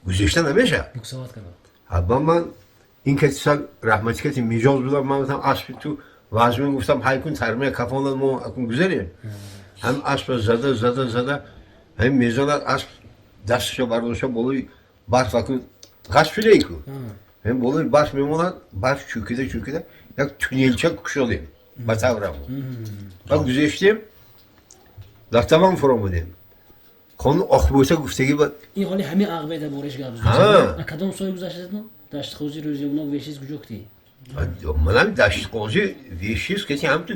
гузошта намешавад ҳаба ман ин каси сал раҳмати каси миҷоз будам ман гуфтам аспи ту вазмин гуфтам ҳай кун тармия кафонат мо акун гузарем ҳам аспа зада ҳамин мезонат асп дасташо бардошта болои барф акун ғасб шудае ку ҳамин болои барф мемонад барф чӯкида як туннелча кушодем ба таврамо ва гузоштем латтаван фуромадем хону охбота гуфтагӣ ба ин ҳоли ҳамин ағбеда бориш гап кадом соли гузаштаатон даштқозӣ рӯзиёбнок вешиз куҷо кутӣ манам даштқозӣ вешиз каси ҳамту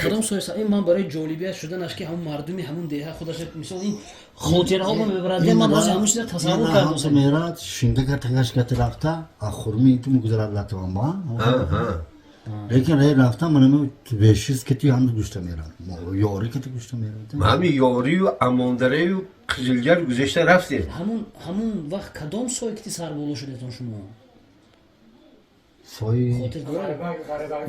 кадом соли ин ман барои ҷолибият шуданаш ки ҳамун мардуми ҳамун деҳа худаш мисол ин хотираҳоро мебарад ман аз ҳамун чиза тасаввур кардам мерад шинда катагаш кати рафта аз хурми ту мугузарад латаван ба лекин рай рафта манами вешиз кати ҳамда гӯшта мерад ёрӣ кати гӯшта мерад ҳамин ёрию амондараю қизилҷар гузашта рафтем ҳамун вақт кадом сой кити сарболо шудатон шумо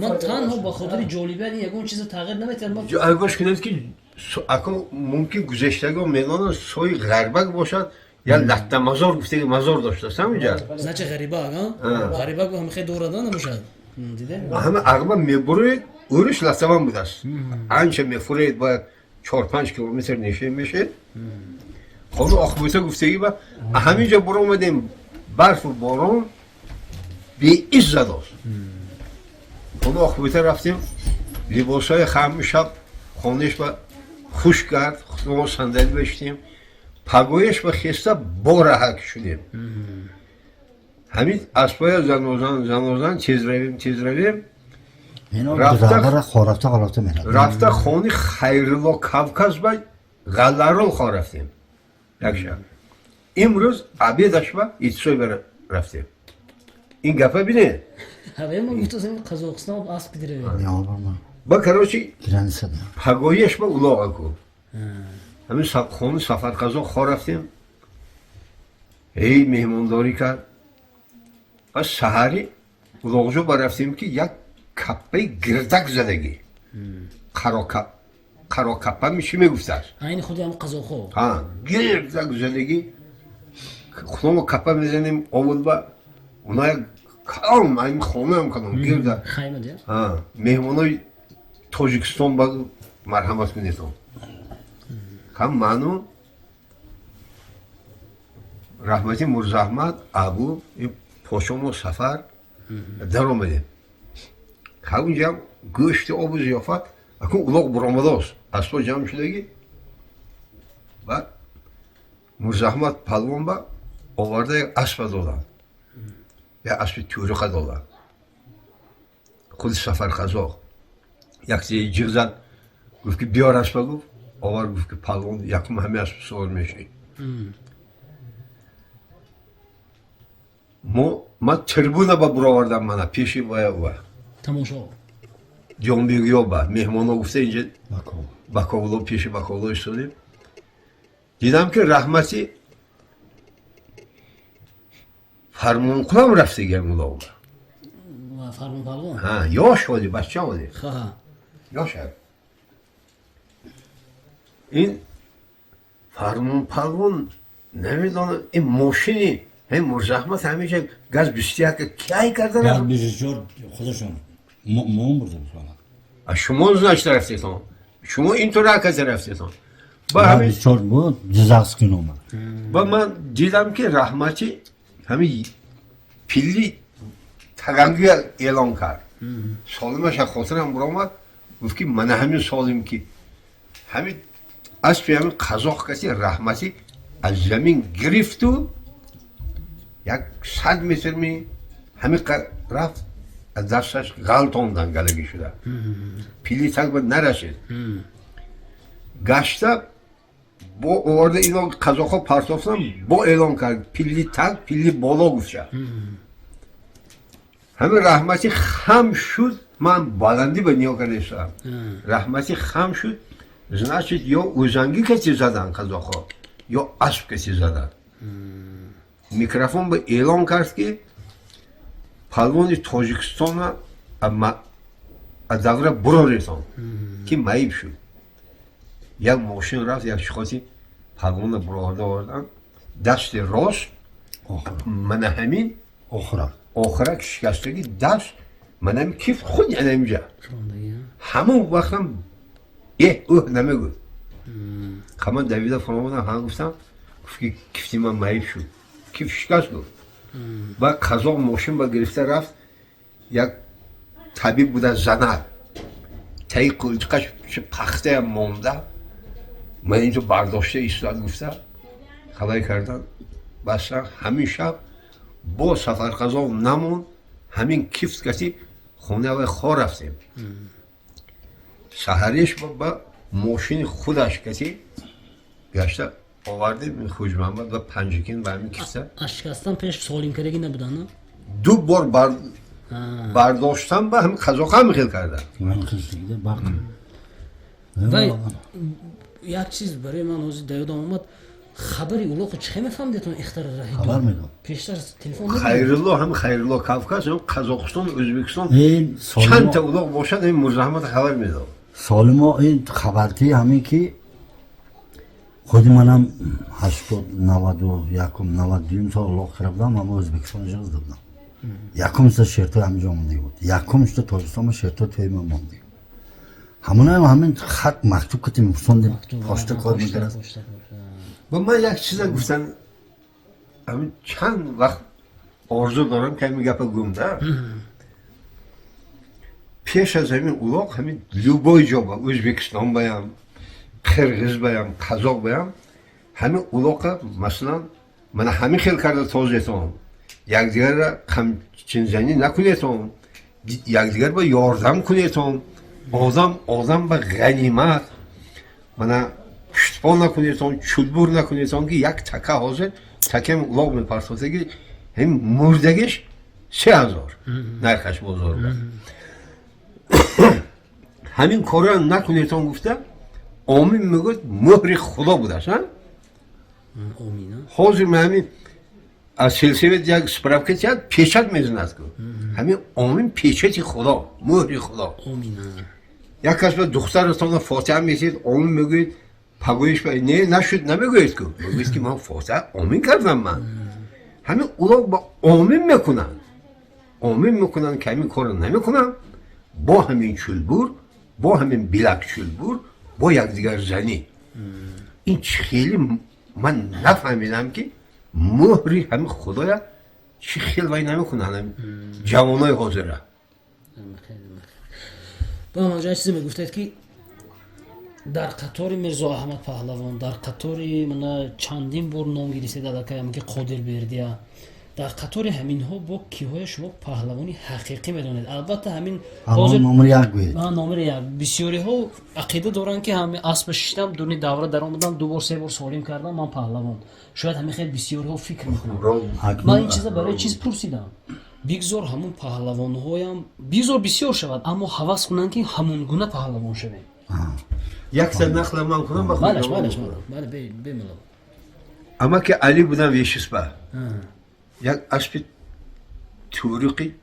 ман танҳо ба хотири ҷолибият ягон чиза тағйир наметиҳад агош кунад ки акун мумкин гузаштаго мелонад сои ғарбак бошад یا لطه مزار گفته که مزار داشته است همینجا значи ғарибак ғарибак ҳам хеле дорада намошад диде همه عقبا میبرید اورش لطمان بوده است آنچه میفرید باید 4-5 کیلومتر نشه میشه خب آخبوته گفتگی با همینجا برو اومدیم برف و بارون بی ایز زد است خب آخبوته رفتیم لباس های خم شب خونش با خوش کرد خودمون صندلی بشتیم پگویش با خسته بارهک شدیم همین اسبای زنوزن تیز رویم اینا رفته- بزرگه خورفته میرد رفته خونی خیرالله کافکاز با غلارول خواه رفتیم یک شب امروز عبیدش با ایتسوی بر رفتیم این گفه بینه ҳаве мо гуфтасем қазоқистон асп дираве یا بابا با کروچی گرن سده پگویش با اولاغه کو همین خونی سفر قضا خواه رفتیم ای مهمانداری کرد از سحری اولاغجو با رفتیم که یک کپه گردک زدگی قرا کپه میشی میگفته است айни худи ҳам қазоқҳо ها گردک زدگی خودمو کپه میزنیم اول با اونای کلام این خونه هم کنم گردک хайма дия ها مهمانای تاجیکستان با مرحمت کنیدم هم منو رحمتی مرزاحمد ابو این پاشم سفر در آمدیم همونجا گوشت آب و زیافت اکنون اولاغ برآمده است اسبا جمع شدگی و مرزاحمد پلوان با آورده یک اسب دادن یک اسب تورخه دادن خود سفر قضا یک زی جیغ زد گفت که بیار اسبا گفت آور گفت که پلوان یکم همه اسب سوار میشه ما تربونه با برو آوردم منه پیشی باید тамошо جنبیگی ها با مهمان ها گفته اینجا بکن بکاولو پیش بکاولو ایستادیم دیدم که رحمتی فرمون کنم رفته گرم اولا ва фармон палвон ها یاش وادی بچه وادی ха یاش هر این فرمون پلوان نمیدانم این ماشینی این مرزحمت همیشه گز 21 کی کردن گرد 24 خودشون مون بردم سوالا شما نشت رفتیتون شما اینطور حرکت رفتیتون با گرد همین 24 بود جزاقسکین اومد و من دیدم که رحمتی همین پیلی تگنگی اعلان کرد سالمش از خاطرم برآمد گفت که من همین سالم که همین اسب همین قزاق کسی رحمتی از زمین گرفت و یک 100 متر می همین رفت از دستش غلطاندن گلگی شده پیلی تک به نرسید گشته با آورده اینا قزاق‌ها پرتافتن با اعلام کرد پیلی تک پیلی بالا گفته همه رحمتی خم شد من بلندی به نیا کردم رحمتی خم شد значит یا اوزنگی کسی زدن قزاق‌ها یا اسب کسی زدن میکروفون به اعلام کرد که پهلوان تاجیکستان اما از دوره برو ریتان که معیب شد یک ماشین رفت یک شخصی پهلوان برو آوردن دست راست من همین آخرک شکستگی دست من همین کیف خود نمیجا همون وقتم اوه نمیگود خمان دویده فرامودم هم گفتم گفت که کیفتی من معیب شد کیف شکست گفت و قزاق ماشین با گرفته رفت یک طبیب بوده زنر تایی قلچقش پخته هم مانده من اینجا برداشته ایستاد گفته خبری کردن بس همین شب با سفر قضا نمون همین کیفت کسی خونه و خواه رفتیم سحریش با ماشین خودش کسی گشته آوردیم خوش محمد و پنجکین برمی کیفته аз шикастан пеш солимкарагӣ набудана دو بار برداشتم و همین قزاق هم خیل کردن من خیلی باقی вай як чиз барои ман ҳозир да ёдам омад хабари улоқо чӣ мефаҳмдетон ихтар خبر میدم пештар телефон خیرالله هم خیرالله کافکاس هم قزاقستان özbekiston این چند تا سالما اولاق باشد این مرزحمت خبر میداد سالما این خبرتی همین که خودی منم 80 91 92 سال لوق کردم اما ازبکستان جز دادم یکمش شرطه همینجا مونده بود یکمش تو تاجیکستان شرطه توی من مونده همون همین خط مکتوب کتیم خوندیم پاشته کار میکرد با من یک چیز گفتن همین چند وقت آرزو دارم که همین گپ گمده پیش از همین اولاق همین لوبای جا با ازبکستان بایم قرغیز بایم قزاق بایم همین اولاق مثلا من همین خیلی کرده توضیحتون یک دیگر را کمچین زنی نکنیتون یک دیگر با یاردم کنیتون آدم به غنیمت من پشتبان نکنیتون چولبور نکنیتون که یک تکه حاضر تکه اولاق میپرسوده که همین مردگیش 3000 نرخش بزرگ همین کار را نکنیتون گفته آمین میگوید مهر خدا بودش حاضر من همین از سلسله یک سپرافکت یک پیشت میزند که همین آمین پیشتی خدا مهر خدا یک کس به دخترتان فاتحه میتید آمین میگوید پگویش باید نه نشد نمیگوید که میگوید که من فاتحه آمین کردم من همین اولاق با آمین میکنن که همین کار نمیکنن با همین چولبور با همین بلک چولبور با یک دیگر زنی این خیلی من نفهمیدم که مهری همین خدایا چی خیلی وای نمیکنن همین جوانای حاضره با من جای چیزی میگفتید که در قطار میرزا احمد پهلوان در قطار من چندین بار نام گیریسته داده که که قادر بردیا در قطار همین ها با کیهای شما پهلوانی حقیقی میدونید البته همین نمره یک گوید نمره یک بسیاری ها عقیده دارن که همین اسب شیشتم دونی دوره در آمدم 2 بار 3 بار سالم کردم من پهلوان شاید همین خیلی بسیاری ها فکر میکنن من این چیزا برای چیز پرسیدم بگذار همون پهلوان هایم بگذار بسیار شود اما حواس کنن که همون گونه پهلوان شویم یک سر نخل من کنم بله بله اما که علی بودن ویشیس با یک اسب توریقی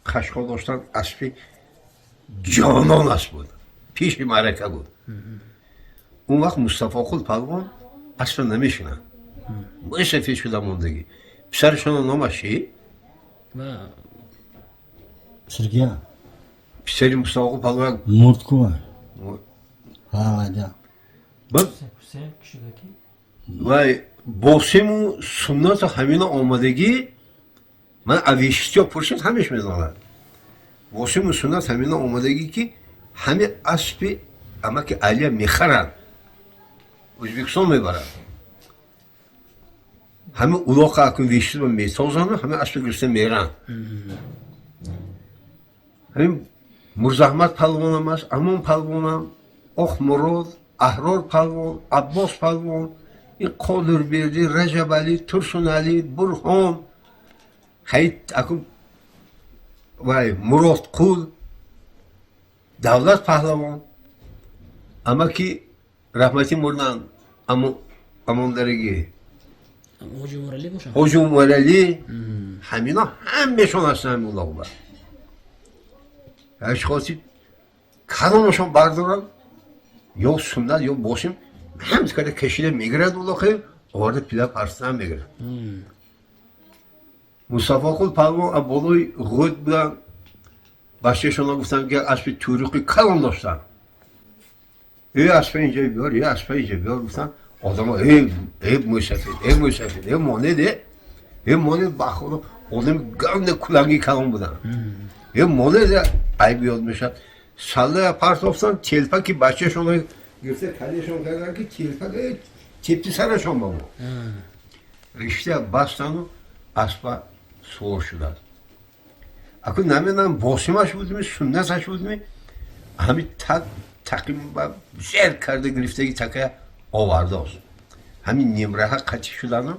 خشخال داشتن اسب جانان اسب بود پیش معرکه بود اون وقت مصطفی خود پهلوان اسب نمیشنن باید سفید شده موندگی پسرشون نامش چی؟ سرگیه پسری مصطفی خود پهلوان مرد کوه ها وجه و باسم و سنت همین آمدگی من اویشتی پرشید همیش میداند باسم و سنت همین آمدگی که همه اسب اما که علیه میخرن ازبکستان میبرن همه اولاق اکن ویشتی و میتازن همه اسب گرسته میرن همین مرزا احمد پهلوان هم است امام پهلوان هم اخ مراد احرار پهلوان عباس پهلوان این قادر بردی رجب علی ترسون علی برهان خیلی اکن وای مراد قول دولت پهلوان اما که رحمتی مردن اما درگی حجوم ورالی همینا همشون هستن همین اولاق با اشخاصی کدامشون بردارن یا سنت یا باشیم همز کرده کشیده میگرد اولاقه آورده پیدا پرستن میگرد مصطفی خود پهلوان بالای غد بودن بچه‌شون گفتن که اسب توریقی کلام داشتن یه اسب اینجا بیار یه اسب اینجا بیار گفتن آدم ها ای موسفید ای مانده ای مانده بخورو آدم گرد کلنگی کلام بودن ای مانده ای بیاد میشد ساله پرت افتن تلپکی بچه‌شون گفته کلیشون کردن که تلپک تیپتی سرشون با ما رشته بستن و اسب سور شدن اکو نمیدونم باسمش بودیم سنتش بودیم همین تقیم زیر کرده گرفته که تکه آورده است همین نیمره ها قطی شدن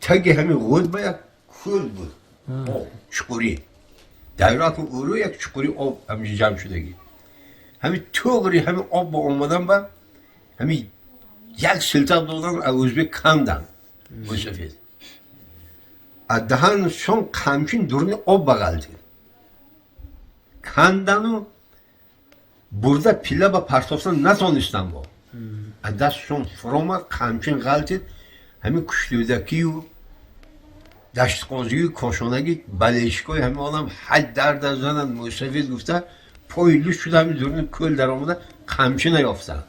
تگه همین غود با یک کل بود چکوری دایرات اورو یک چکوری آب همین جمع شدگی همین توغری همین آب با اومدن با همین یک سلطان دادن ازبک کندن سفید دهن شون کمچین دورنی آب بغلدی کندن و برده پیله با پرتافتن نتانستن با از دستشون فرامد همچین غلطید همین کشتودکی و دشت قاضی و کاشانگی بلشگاه همین آدم حد درد از زنن موسفید گفته پایلوش شده همین دورین کل در آمده همچین نیافتن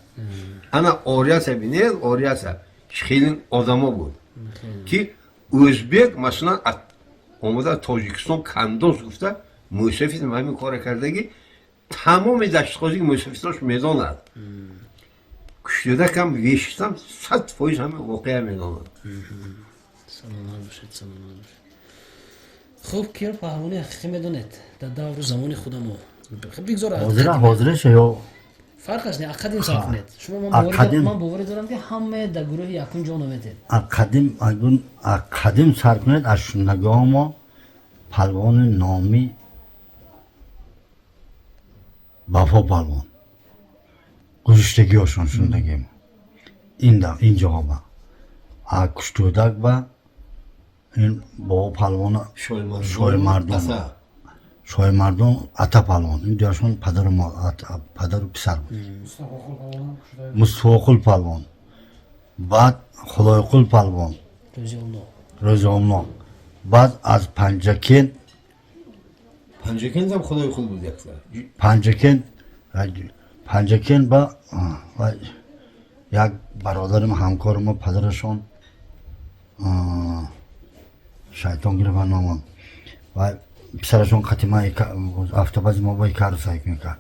انا آریت بینید آریت خیلی آدم ها بود که ازبک مثلا آمده تاجیکستان کندوز گفته موسفید همین کار کردگی تمام دشت قاضی موسفیداش میدان هست کشتوده کم ویشتم 100% همین واقعه میدان هست سلامت باشید سلامت باشید. خوب کیر پهلوانی حقیقی میدونید در دور زمان خودمو خب بگذار حاضرش یا فرقش نه اقدیم صرف نید شما من باوری دارم که همه در گروه یکون جان آمدید اقدیم صرف کنید از نگاه ما پهلوان نامی وفا پهلوان گذشتگی هاشون شندگیم اینجا ها با کشتودک با این با پهلوان شای مردم عطا پهلوان این دیاشون پدر و پسر بود مصطفی پهلوان بعد خدای قل پهلوان رضا الله بعد از پنجکین هم خدای خود بود پنجکین با یک برادرم همکارم پدرشون شیطان گرفت نامم و پسرشون خاتمه هفته بعد ما با کار سایک میکرد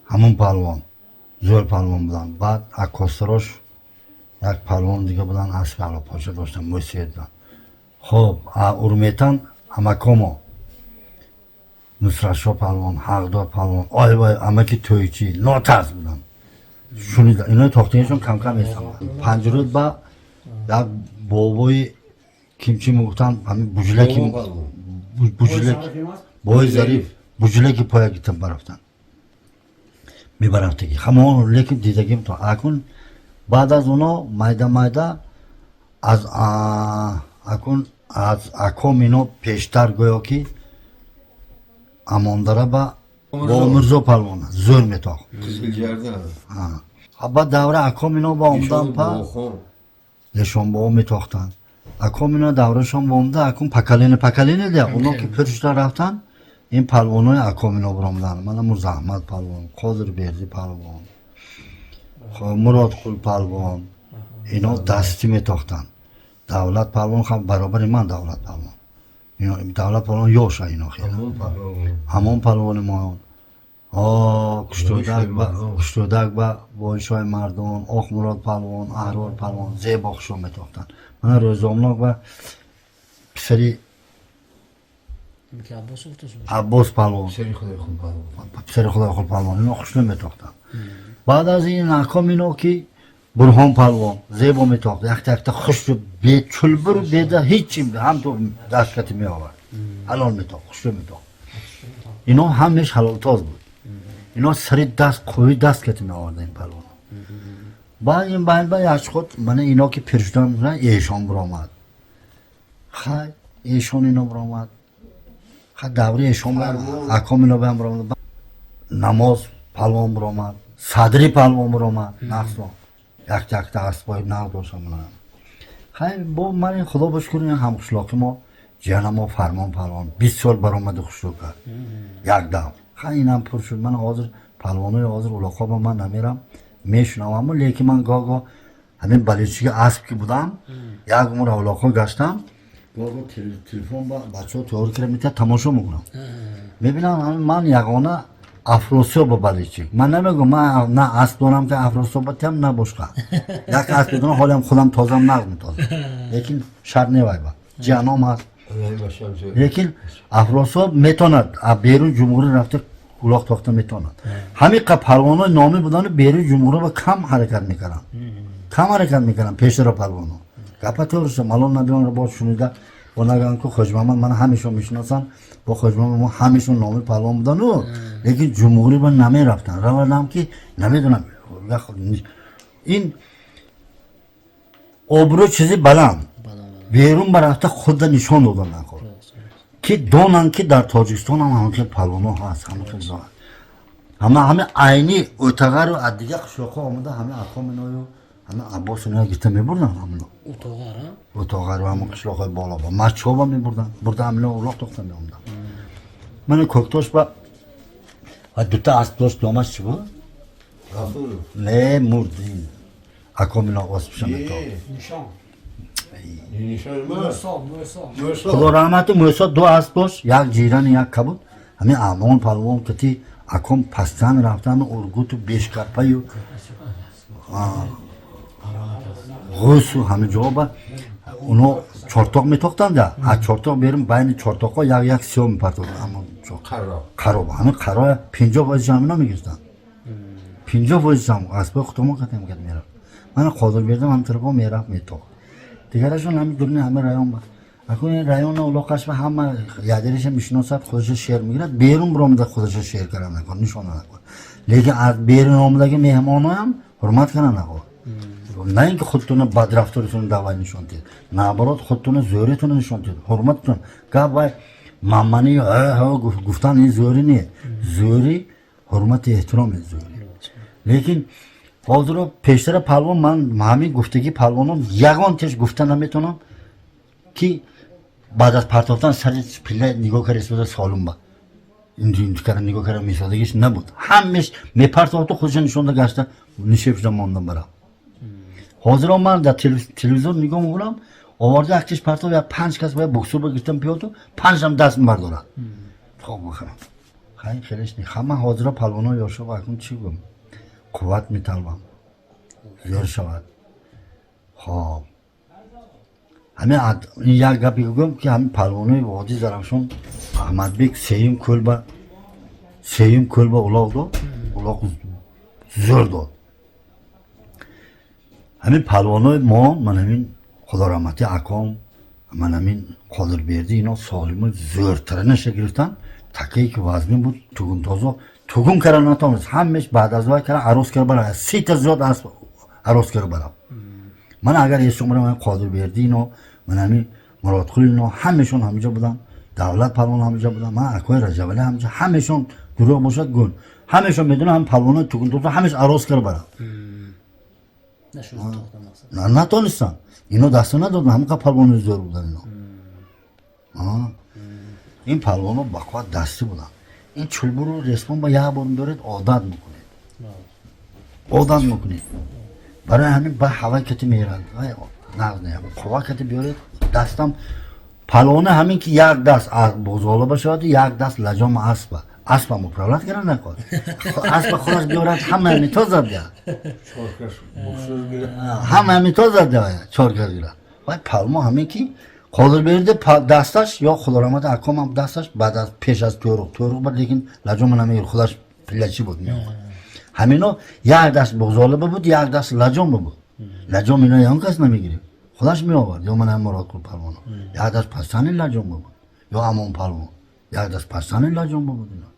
همون پهلوان زور پهلوان بودن بعد اکوستروش یک پهلوان دیگه بودن اسب علا پاچه داشتن موسیقی دادن خب ارمیتان امکومو نصرت شاه پهلوان حقدار پهلوان آی وای امکی تویچی ناترس بودن شونید اینا تاختیشون کم کم ایستم پنجرود با یک بابای کیمچی میگفتن همین بوجلکی بای ظریف بوجلکی پایا گیتم برفتن میبرفتگی همون لیکن دیدگیم تو اکن بعد از اونا مایده از اکن از اکوم اینو پیشتر گویا که امانداره با مرزا پهلوان زور میتاخت بعد دوره اکوم اینو با اومدن پا نشان با میتاختن اکوم اینا دورشان با اومده اکوم پکلینه ده اونا که پرشتر رفتن این پهلوانای اکوم اینا برامدن من مرزا احمد پهلوان قادر بیرزی پهلوان مراد قل پهلوان اینا دستی میتاختن دولت پهلوان خب برابر من دولت پهلوان اینا دولت پهلوان یوشه اینا خیلی همون پهلوان ما کشتودک با بایشای مردم آخ مراد پهلوان احرار پهلوان زیب آخشو میتاختن من روزامناک و پسری عباس پهلوان پسری خدای خود پهلوان اینا خوش نمیتاختن بعد از این احکام اینا که برهان پهلوان زیبا میتاخت یک خوش به چلبر و بیده هیچی هم تو دستکتی می آورد حلال میتاخت خوش میتاخت اینا همش حلال تاز بود اینا سری دست قوی دست کتی می آورد این پهلوان بعد این باید خود من اینا که پرشتن میکنن ایشان برآمد خیلی ایشان اینا برآمد خیلی دوره ایشان احکام اینا به هم برآمد نماز پهلوان برآمد صدری پهلوان برآمد نقصان یک تا اسبای نقد داشتم خیلی با من خدا بشکر این همخشلاقی ما جهان ما فرمان پهلوان 20 سال برآمد خوشو کرد یک دم خیلی اینم پر شد من حاضر پهلوانای حاضر اولاقا با من نمیرم میشنم اما لیکن من گاه همین بلیچی اسب که بودم یک عمر اولاقا گشتم گاه تلفن با بچه ها تیار کیلومتر تماشا میکنم میبینم من یگانه افراسیاب با بلیچی من نمیگم من نه اسب دارم که افراسیاب هم نه باشقه یک اسب دارم حالم خودم تازم نقد میتازم لیکن شر نیوای با جهنم هست لیکن افراسیاب میتوند بیرون جمهوری رفته کلاق تاخته میتوند همین پهلوانای نامی بودن بیرون جمهوری با کم حرکت میکنن پیش رو پهلوانا گپا طورشه مالون نبیان رو باید شنیده و نگن که خوش محمد من همیشون میشناسم با خوش محمد ما همیشون نامی پهلوان بودن لیکن جمهوری با نمی رفتن روانم که نمیدونم این آبرو چیزی بلند بیرون برفته خود نشان دادن نخورد که دانن که در تاجیکستان هم همونطور پهلوانا هست همونطور زاهد همه عینی اتاقه رو از دیگه قشاقا آمده همه اقام اینو همه عباس اینا گیته میبردن همه اتاقه رو همه قشلاقای بالا با مچوبا میبردن برده همه اولاق دختن میامدن من کوکتاش با و دوتا اسب داشت دومش چی بود؟ نه مردین اقام اینا واسه بشم تا خدا رحمت موسی دو اسب داشت یک جیران یک کبود همین امان پلوان کتی اکم پستان رفتن ارگوت و بیشکرپی و غوث و همه جا با اونو چارتاق میتاختن ده از چارتاق بریم بین چارتاق ها یک سیاه میپرتون خراب همه خراب 50% جمعه نمیگیرستن 50% جمعه اسبای خودمون قطعه میکرد میرفت من خاطر بیردم هم طرفا میرفت میتاخت دیگرشون همین دورنی همه رایان با اکنون این رایان اولاقش و همه یادریش میشناسد خودش شعر میگیرد بیرون برامده خودش شعر کردن نکن نشانه نکن لیکن از بیرون آمده که مهمان هم حرمت کنن نکن نه اینکه خودتون بدرفتارتون دوای نشان دید نه برات خودتون زوریتون نشان دید حرمتتون که باید مامانی گفتن این زوری نیه زوری حرمت احترام زوری لیکن حاضر رو پیشتر پلوان من همین گفتگی پلوانم یگان تش گفتن نمیتونم که بعد از پرتافتن سر پله نگاه کرد اسمه سالون با این کردن نگاه کردن میسادگیش نبود همش میپرتافت و خودش نشونده گشته نشیفش ماندم برام حاضر من در تلویزیون نگاه میکنم آورده اکتش پرتاف یا 5 کس باید بکسور بگیرتم پیادو 5 هم دست میبردارن خواب بخورم خیلی خیلیش نی همه حاضر پلوانا یاشا و اکنون چی بگم قوت میطلبم زیاد شود خواب همه یک گپی گفتم که همین پلوانای وادی زرافشان احمد بیگ سیم کل با اولاق داد اولاق زور داد همین پلوانای ما من همین خدا رحمتی اکام من همین قادر بیردی اینا سالم زورتره نشه گرفتن تکهی که وزنی بود توگون تازه توگون کردن نتونست همش بعد از وقت کردن عروس کرد برای 30 تا زیاد عروس کرد برام من اگر یه شماره من قادر بیردی اینا من همین مراد خلی اینا همشون همینجا بودن دولت پلوان همینجا بودن من اکوی رجبالی همینجا همشون گروه باشد گون همشون میدونم هم پلوان توگون تازه همش عروس کرد برام نه نتونستن اینو دست ندادن همه که پلوان زور بودن اینا این پلوان ها بقوت دستی بودن این چلبو رو رسمان با یه بارم دارید عادت میکنید برای همین با هوا کتی میرد نه قوا کتی بیارید دستم پلوانه همین که یک دست بزاله باشد یک دست لجام اسب مپرولت کردن نکن اسب خودش بیارد همه همیتا زده همه همیتا زده چارکر گیره وای پلما همین که قادر بیرده دستش یا خدا رحمت اکام هم دستش بعد از پیش از توروق بود لیکن لجام نمیگیر خودش پلچی بود همینا یک دست بغزاله بود یک دست لجام بود لجام اینا یان کس نمیگیره خودش می آورد یا من هم مراد کل پلوانو یک دست پستانی لجام بود یا امام پلوان یک دست پستانی لجام بود اینا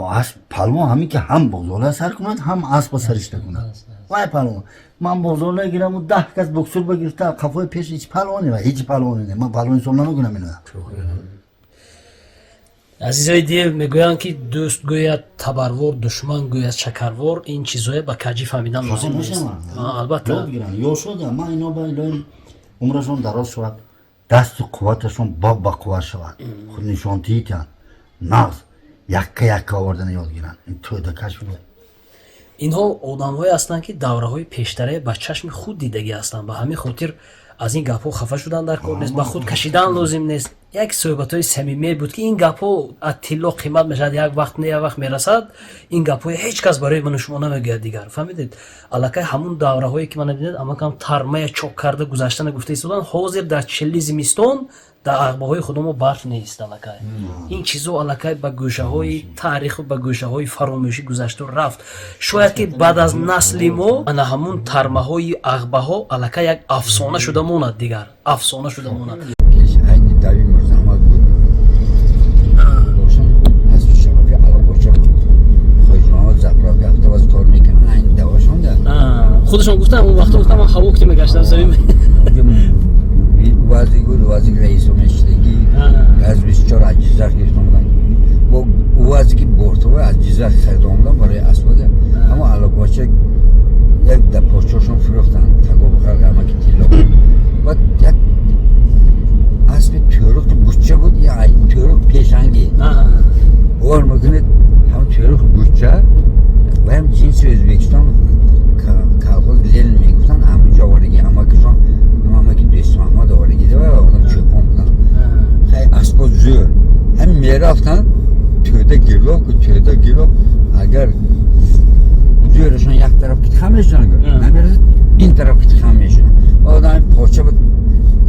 اسب پلوان همین که هم بغزاله سر کند هم اسب سرش کند وای پلوان من بغزاله گیرم و 10 کس بکسور بگیرته کفای پیش هیچ پلوانی نه هیچ پلوانی نه من پلوان سوم نمیگم اینا عزیزای دیگه میگویند که دوست گوید تبروار دشمن گوید شکروار این چیزهای با کجی فهمیدن لازم نیست البته یاد گیرن یا شده من اینا با اینا عمرشون دراز شود دست و قوتشون با قوت شود خود نشان تیتن نغز یک آوردن یاد گیرن این توی دکش بود اینها آدم‌هایی هستند که دوره‌های پیشتره با چشم خود دیدگی هستند به همین خاطر از این گپ‌ها خفه شدن در کار نیست با خود کشیدن لازم نیست یک صحبت‌های صمیمی بود که این گپ‌ها از طلا قیمت میشد یک وقت نه یک وقت میرسد این گپ‌ها هیچ کس برای من و شما نمیگه دیگر فهمیدید الکی همون دوره‌هایی که من دیدم اما کم ترمه چوک کرده گذشتن گفته ایستادن حاضر در چلی زمستان در عقبه‌های خودمون برف نیست الکی این چیزا الکی به گوشه‌های تاریخ و به گوشه‌های فراموشی گذشته و رفت شاید که بعد از نسل ما انا همون ترمه‌های عقبه‌ها الکی یک افسانه شده ماند دیگر افسانه شده ماند این داوی مرزامات بود روشن از شرافی علاقه خودشون زبراب گفته باز کار میکنن این دواشون ده خودشون گفتن اون وقت گفتم من هوا که میگشتم زمین وازی رئیس مشتگی از 24 اجزا گرفتم با او از که بورتو از جیزه خریدم برای اسباد اما علاقه یک در پاچاشون فروختن تگو بخرد همه که تیلا و یک اسب تیروک بچه بود یا تیروک پیشنگی اور میکنه هم تیروک بچه و هم جنس ازبکستان کالخوز لیل میگفتن همونجا وارگی اما که دوست محمد وارگی ده و اونم چوپان بودن خیلی اسبا زور هم میرفتن توده گیلو اگر زورشون یک طرف که خمیشون نمیرسه این طرف که خمیشون و آدم پاچه بود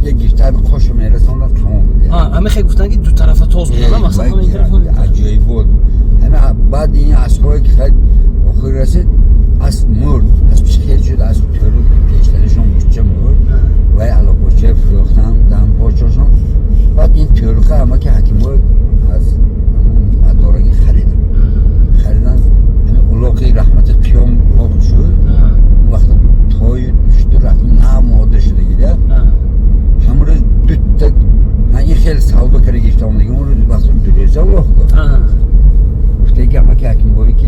یه گیفتر خوش میرسون تمام بود همه خیلی گفتن که دو طرف تاز بودن مقصد همه این طرف عجیب بود همه بعد این اسبایی که خیلی آخر رسید اسب مرد اسبش خیلی شد اسب تورو پیشترشون بچه مرد و علا پاچه فروختن دم پاچهشون بعد این تورو همه که حکیم بود از دارگی خریدن اولاقی رحمت قیام واقع شد وقت تای شد رفت نه ماده شده گیده همون روز دوت من این خیلی سال بکره گیفتم دیگه اون روز وقت دوریزه واقع کرد گفته که همه که حکیم بایی که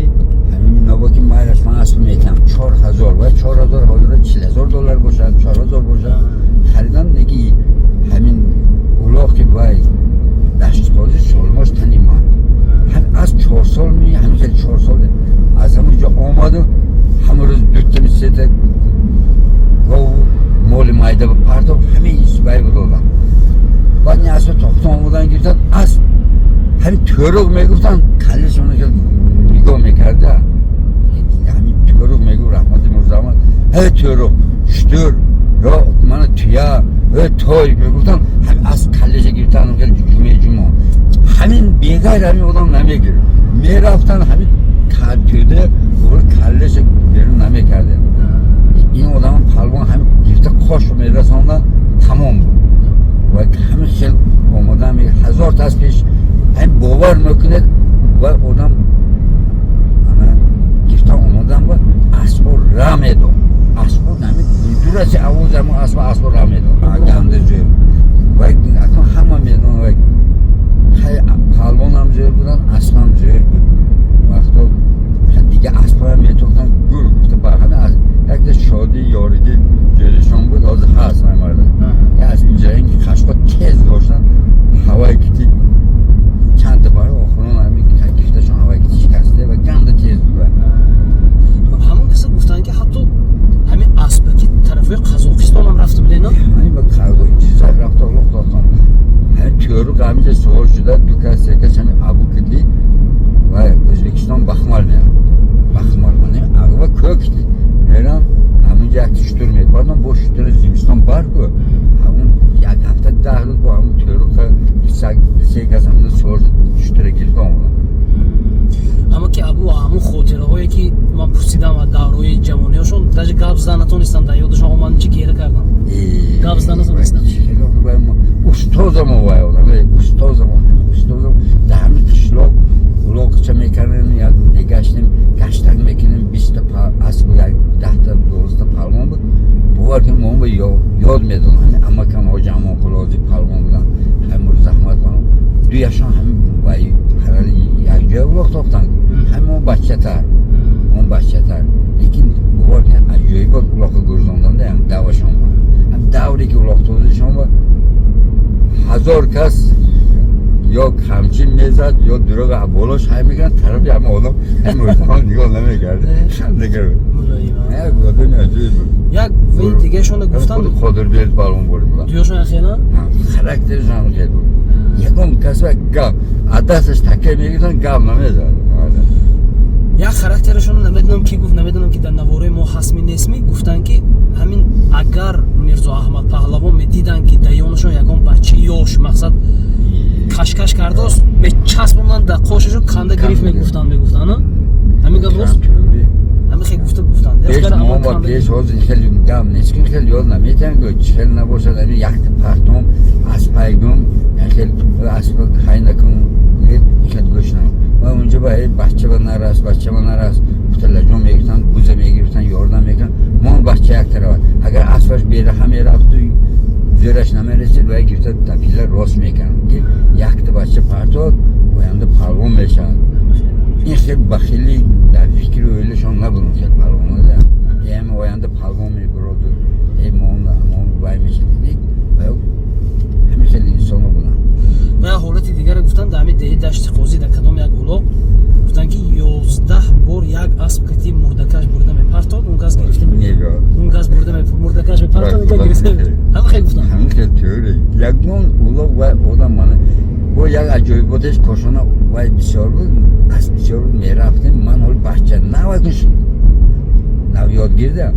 همین نابا که مایرش من اصلا میتم 4000 و 4000 حاضر $40,000 باشد 4000 باشد خریدن نگی همین اولاق که بایی دشت قاضی شلماش تنی من هم از 4 سال می همین خیلی 4 ساله از همونجا آمد و همون روز دوتا میسیده گاو مال مایده و پرتاب همه ایسبایی بدادن بعد این اسب تاختان بودن گرفتن از همین تورق میگفتن کلشونه که نگاه میکرده همین تورق میگو رحمت مرزامت هی تورق شتور یا من تویا تای میگفتن همین از کلش گرفتن خیلی جمعه همین بیگار همین آدم نمیگیره میرفتن همین توده کلش بیرون نمیکرده این آدم پلوان همین گرفته خوش رو میرساندن تمام بود و همین خیلی آمدن 1000 تا از پیش همین باور میکنه و آدم گرفته آمدن و اسب را میدون اسب نمی دور از اول زمان اسب را میدون گنده زیر و اکنون همه میدون و پلوان هم زیر بودن اسب هم زیر بود وقتا دیگه اسب هم میتوختن گور گفته با همه یک شادی یارگی جلشان بود از هست نمارده از اینجا اینکه خشقا تیز داشتن هوای کتی چند بار آخران همین گفتشون هوای کتی شکسته و گنده تیز بود همون کسی گفتن که حتی همین اسب که طرفای قزاقستان هم رفته بوده نه؟ همین با قزاقستان چیز رفته اغلاق داستان همین تیورو قمیجه سوال شده دو کس یکش همین ابو کتی و ازبکستان بخمال میرم بخمال منیم اغلا kökti میرم همونجا یک شتور میپردم با شتور زمستان برگو همون یک هفته 10 روز با همون تیورو سه کس همون سوال شتور گرفته آمدم اما که ابو همون خاطره هایی که من پرسیدم از دورهای جوانی هاشون تاج گاب زدن نتونستم در یادشون آمدن چی گیره کردم گاب زدن نتونستم استازم آوردم استازم در همین قشلاق اولاق چه میکنیم یا نگشتیم گشتن میکنیم 20 تا اسب و 10 تا 12 پلوان بود بوردیم ما هم یاد میدونم اما کم ها جمع کلازی پلوان بودن همون زحمت بانم دویشان همین بایی هر یک جای اولاق تاختن همون بچه تر لیکن بوردیم عجایی بود اولاق گرزاندن ده هم دوشان بود هم دوری که اولاق توزشان بود 1000 کس یا همچین میزد یا دروغ بالاش های میگن طرفی همه آدم همه روزمان نگاه نمیگرده خنده کرد یک گفتن عجیب بود یک وی دیگه شونه گفتن خودر بیاد بالون بردیم دیوشون اخینا خرکترشون هم خیلی بود یکم کس و گم عدستش تکه میگیدن گم نمیزد یک خرکترشون نمیدونم کی گفت نمیدونم که در نواره ما حسمی نسمی گفتن که همین اگر میرزا احمد پهلوان میدیدن که دیانشون یکم بچه یاش مقصد کشکش کرده است به چسبوندن در قاششو کنده گریف میگفتن همین گفت راست همین خیلی گفتن پیش ما با پیش حاضر خیلی گم نیست که خیلی یاد نمیتونن که خیلی نباشد همین یک پرتم از پیگم خیلی از خیلی نکن خیلی گوش نمید و اونجا باید بچه با نرس گفته لجون میگفتن بوزه میگفتن یاردن میگن ما بچه یک طرف اگر اسبش بیره همه رفت زیرش نمیرسید و گرفته تپیله راست میکنن که یک تا بچه پرتاد باینده پروان میشن این خیلی بخیلی در فکر و ایلشان نبودن خیلی پلوان ده یه همه آینده پلوان می برود و ای مون بای میشه دیدی و همه خیلی انسان بودن و حالت دیگر گفتن در همین دهه دشت قاضی در کدام یک اولاغ گفتن که 11 بار یک اسب کتی مردکش برده میپرتاد اون گاز گرفته نگاه اون گاز برده مردکش میپرتاد اون گاز گرفته همه خیلی گفتن همه خیلی تیوری یک مون اولاغ و آدم منه با یک عجایباتش کاشانه وای بسیار بود از بسیار بود میرفتیم من حال بچه نوکش نویاد گیردم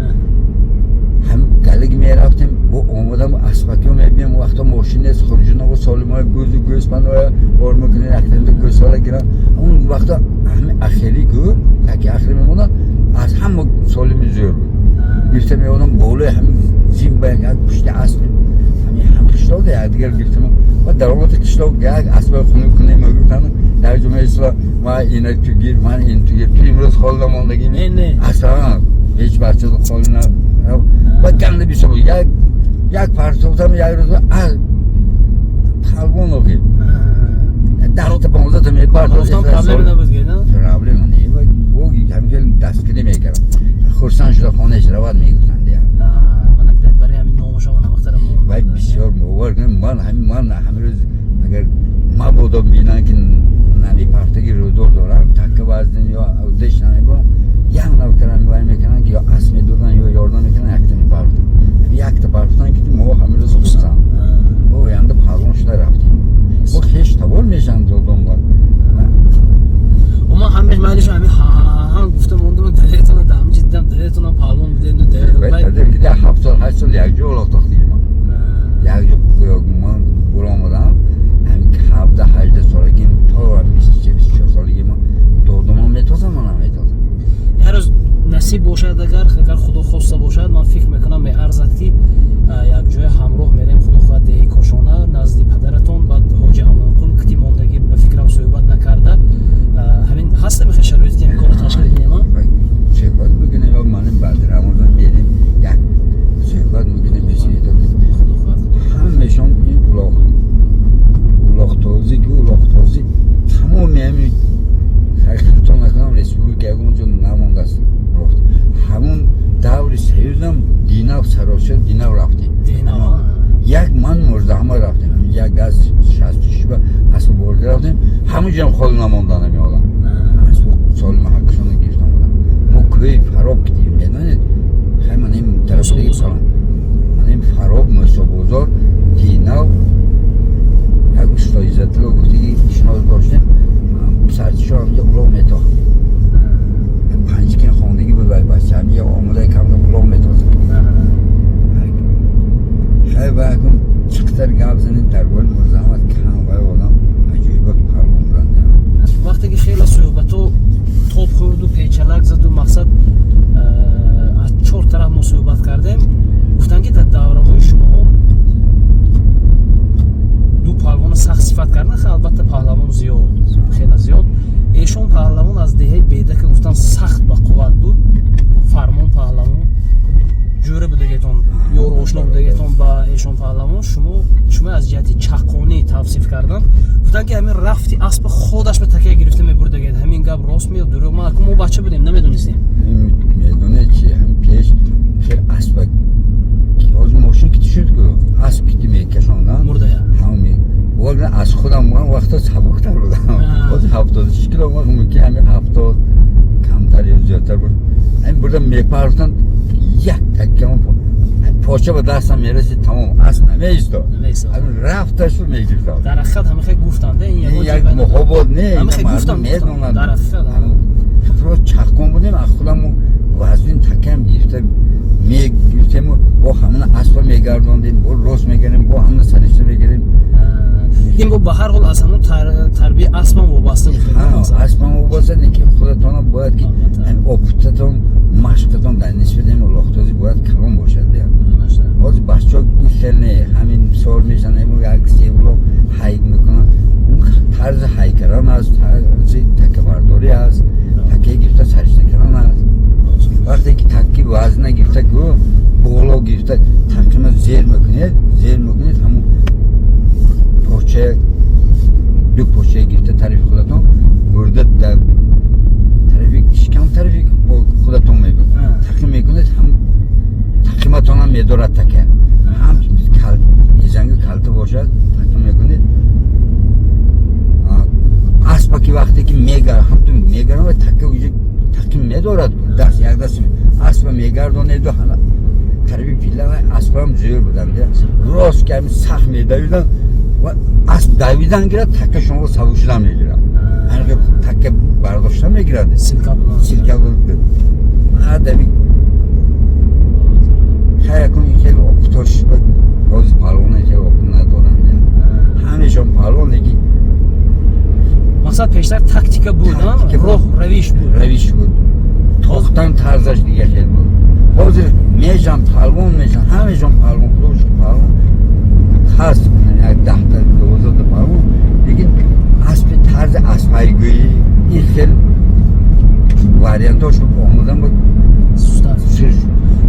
هم گلگ میرفتیم با آمدم اسبکی رو میبینیم وقتا ماشین نیست خرجونا و سالمای گوز و گوسپند و بار میکنین اکتنده گوز ساله گیرن اون وقتا همه اخیری گو تکی اخیری میمونن از همه سالمی زور بود گرفته میمونم بولای همه زیم باید پشت اسب هم کشتاو ده دیگر گرفتم و در آمد کشتاو یک اسب خونه کنه ما گفتم در جمعه اسلام ما اینا تو گیر من این تو گیر تو امروز خال نماندگی نه اصلا هیچ بچه رو خال نه و گنده بیشه بود یک پرتوتم یک روز از پلوان رو که در تا 15 تا می پرتوتم گفتم پرابلم نبود که نه پرابلم نیست و وہ همین دستگیری میکردن خرسان شده خونهش رواد میگفتن دیگه من برای همین نامشو اون وقت رو وای بسیار موارد من همه روز اگر ما بودم بینن که نمی پرتگی رو دور دارم تکه وزن یا اودش نمیبرم یک نوکرم وای میکنن که یا اسم دادن یا یاردن میکنن یک تا میپرتن یک تا پرتن که ما همه روز خستم با ینده پرون شده رفتیم با خیش تبال میشن دادم و ما همه مالش همین ها گفتم موندم دهتون دام دیدم دهتون هم پالون بودن و ده که 7 سال 8 سال یک جا الاغ تاختیم یک جا من برو آمدم همین که 17 18 سالگیم تا 24 سالگیم دادم هم میتازم من هم میتازم هر روز نصیب باشد اگر خدا خواسته باشد من فکر میکنم به ارزد که یک جای همراه میریم خدا خواهد دهی کاشانه نزدی پدرتون بعد حاج امانقل کتی موندگی به فکرم صحبت نکرده همین هست میخواه شرایطی که امکان تشکیل دیم صحبت میکنیم یا من بعد رمضان میریم یک صحبت میکنیم بسیاری همشون این اولاغ تازی که اولاغ تازی تمام همین خیلی نکنم رسپولیک اونجا نمانده است رفت همون دور سیوزم دیناو سراسر دیناو رفتیم یک من مرده همه رفتیم یک از 66 اصلا برده رفتیم همونجا هم خال نماندن میادم اصلا سال محکشان گرفتم بودم ما کوی فراب کدیم میدانید خیلی من این طرف دیگه کنم من این فراب مصابوزار دیناو یک استای زدلو گفتی که شناز داشتیم سرچشا همینجا بلو میتاخت پنجکین خواندگی بود باید بچه همینجا آمده کم که بلو میتاخت خیلی باید کن چکتر گب زنید در باید مرزامت کم باید آدم عجیبات پرمون برنده وقتی که خیلی صحبت ها توپ خورد و پیچلک زد و مقصد از 4 طرف ما صحبت کردیم گفتن که در دوره های شما هم دو پهلوان سخت صفت کردن خیلی البته پهلوان زیاد خیلی زیاد ایشون پهلوان از دهه بیده که گفتن سخت با قوت بود فرمان پهلوان جوره بودگیتون یا روشنا بودگیتون با ایشون پهلوان شما از جهت چقونی توصیف کردن گفتن که همین رفتی اسب خودش به تکیه گرفته میبردگید همین گپ راست میاد دروغ ما که ما بچه بودیم نمیدونستیم میدونه چی هم پیش خیلی اسب از ماشین کتی شد که اسب کتی میکشاندن مرده یا همین واقعا از خودم من وقتا سبکتر بودم باز 76 کیلومتر ممکن همین 70 کمتر یا زیادتر بود همین بردم میپرفتن یک تکه هم پاچه به دستم میرسید تمام اصلا نمیستاد همین رفتش رو میگرفتم در خط همه خیلی گفتن ده این یک محبت نه همه خیلی گفتن در خط فرو چخکن بودیم از خودم وزن تکم گرفته میگرفتیم با همون اسبا میگرداندیم با راست میگیریم با همون سرشته میگیریم این با هر حال از همون تربیه اسبم وابسته بود اسبم وابسته نه که خودتون باید که اپتتون مشقتون در نسبت این اولاغ‌تازی باید کلان باشد باز بچه ها خیلی نه همین سال میشن امو یک سیولو حیق میکنن اون طرز حیکران هست طرز تکه برداری هست تکه گرفته سرشته کران هست وقتی که تکی وزنه گرفته که بغلا گرفته تقریبا زیر میکنید همون پاچه دو پاچه گرفته طریف خودتون برده در شکم طرفی که با خودتون میگن تقیم میکنید هم تقیمتون هم میدارد تکه هم یزنگ کلته باشد تقیم میکنید اسبا که وقتی که میگر هم تو میگرن و تکه ویژه تقیم میدارد دست یک دست اسبا میگردونید و همه طرفی پیله و اسبا هم زیر بودن راست که همین سخت میدویدن و اسب دویدن گیرد تکه شما رو سوشیدن میگیرد هنگه تکه برداشتن میگیرد سیلکه بود دمی خیلی کنی که اکتاش باز پالونه که اکتون ندارن همیشون پالونه که مقصد پیشتر تاکتیکا بود راه رویش بود تاختن طرزش دیگه خیلی بود باز میشن پالون میشن همیشون پالون خودش پالون هست یعنی 10 تا 12 تا پالون دیگه اسب طرز اسبایگویی این خیلی واریانتاش رو آمدن بود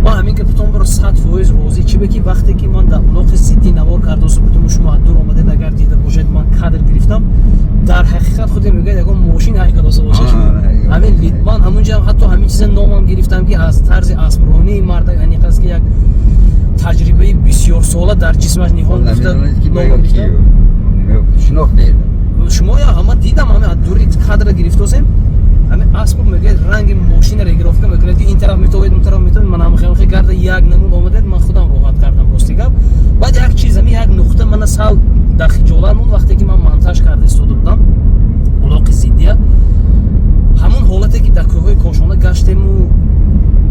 ما همین که بتون برو 100% روزی چی بگی وقتی که من در بلاک سیتی نوار کرده و بتون شما دور اومده اگر دیده باشید من کادر گرفتم در حقیقت خود میگه اگه ماشین حرکت داشته باشه همین لیدمان همونجا هم حتی همین چیز نامم گرفتم که از طرز اسبرانی مرد یعنی قصد که یک تجربه بسیار ساله در جسمش نهان گفته نام گرفتم شما یا همه دیدم همه از دوری کادر گرفتیم همین اسب میگه رنگ ماشین را گرفته میکنه که این طرف میتوید اون طرف میتوید من هم خیلی گرده یک نمود اومده من خودم راحت کردم راستی گپ بعد یک چیز همین یک نقطه من سال در خجالتمون وقتی که من مونتاژ کرده استوده بودم بلاک زیدیه همون حالتی که در کوه کاشانه گشتیم و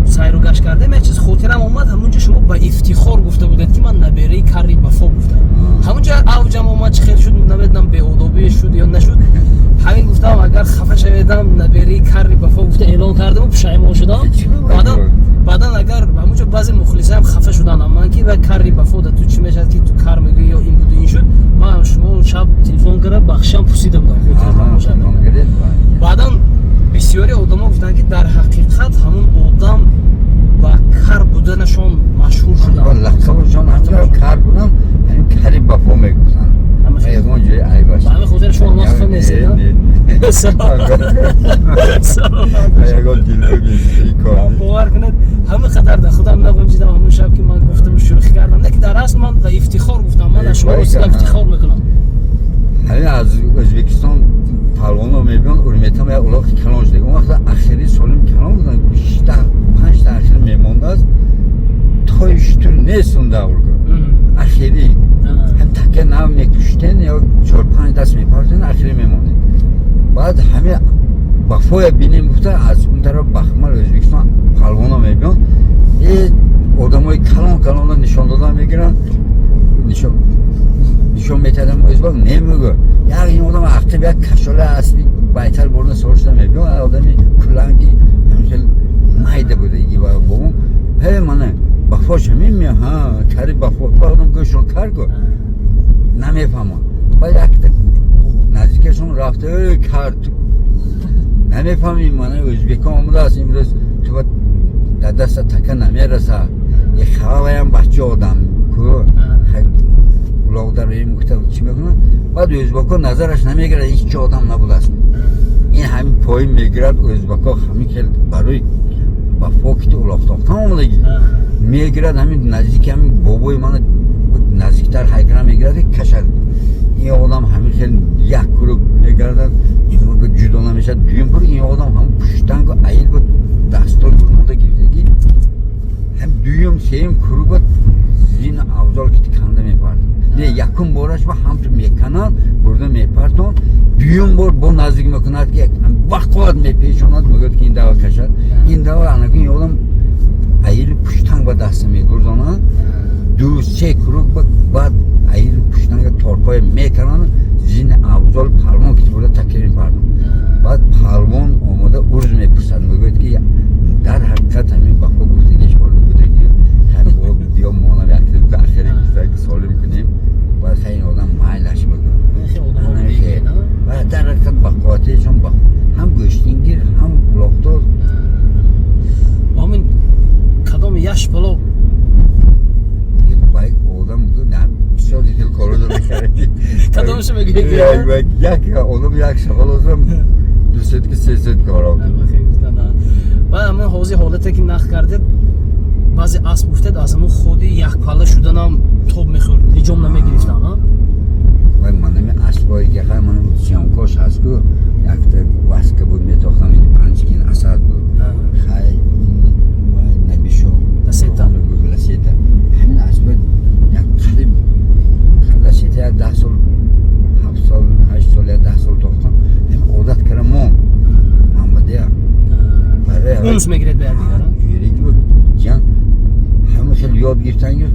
سیر و گشت کردیم یک چیز خاطرم اومد همونجا شما با افتخار گفته بودید که من نبره کاری وفا گفتم همونجا اوجم اومد چه خیلی شد نمیدونم به ادابی شد یا نشد همین گفتم اگر خفه شویدم نبره کاری وفا گفته اعلان کردم و پشیمان شدم بعدا اگر همونجا بعضی مخلصا هم خفه شدن من که و کاری وفا تو چی میشد که تو کار میگی یا این بود این شد من شما شب تلفن کردم بخشم پوسیدم بعدا بسیاری آدما گفتن که در حقیقت همون آدم با کار بودنشون مشهور شدن لقبشون همون کار بودن یعنی کاری وفا میگفتن همون جای ای باشه همه خاطر شما ما خفه نیستید سلام اگه دل ببینید باور کنید همه قدر در خودم نگنجیدم همون شب که من گفتم شوخی کردم نه که در اصل من با افتخار گفتم من از شما افتخار میکنم همین از ازبکستان پالوان رو میبینن اورمیتم یا اولاق کلان شده اون وقت اخیری سالم کلان بودن 5 تا اخیر میمانده است تایشتر نیست اون دور اخیری هم تکه نو میکشتن یا 4-5 دست میپردن اخیری میمانده بعد همه وفای بینیم گفته از اون طرف بخمل ازبکستان پالوان رو میبینن این آدم های کلان رو نشان دادن میگیرن نشان میتدم ازباق نمیگه یک این آدم اختی بیاد کشاله اسبی بایتر برده سرشده میگه آدمی کلنگی همچه مایده بوده ای با بابام هی منه بخواش همین میه ها کاری بخواش با آدم گوشون کار کن نمیفهمم با یک نزدیکشون رفته کرد نمیفهمیم منه ازبیکا آمده است امروز تو با در دست تکه نمیرسه یک خواه هم بچه آدم که خیلی اولاق در روی مختلف چی میکنن بعد ازباکا نظرش نمیگیره هیچ چه آدم نبوده است این همین پایین میگیرد ازباکا همین که برای با فوکت اولاق تاختن آمدگی میگیرد همین نزدیک همین بابای من نزدیکتر حیکرم میگیرد کشد این آدم همین خیلی یک کرو میگردد این موقع جدا نمیشد دویم پر این آدم همین پشتنگ و ایل بود دستال برمانده گرفتگی هم دویم سیم کرو بود زین افضال که تکنده میپرد نه یکم بارش با هم تو میکنن برده میپردن دویم بار با نزدیک میکند که وقت میپیشاند میگوید که این دوا کشد این دوا انگار این آدم ایل پشتنگ با دست میگرزانند 2-3 کروک بعد ایل پشتنگ تارپای میکنن زین افضال پرمان که برده تکیه میپردن بعد پرمان آمده ارز میپرسد میگوید که در حقیقت همین بخوا گفتگیش برده بوده که همین بیا مانم یک تلوز اخیری که سالم کنیم باید خیلی آدم مایلش بگن و در حقیقت بخواتیشون هم گشتینگیر هم بلاختار همین کدام یش بلا باید آدم بگه نه بسیار دیدل کارو داره کردی کدامش میگه یک آدم یک شغل آدم 2 که 3 کارا و همین حوزه حالته که نخ کردید بعضی اسب گفتید از همون خودی یک پله شدن هم توب میخورد لیجام نمیگرفتن ها و منم اسبایی که خیلی منم سیانکاش هست که یک تا واسکه بود میتاختم این 5 کیلو اسد بود خیلی این نبیشو لسیتا لسیتا همین اسب یک قریب لسیتا 10 سال 7 سال 8 سال یا 10 سال تاختم این عادت کردم هم بده برای اونس میگرد به دیگران جوری بود جان همه خیلی یاد گرفتن که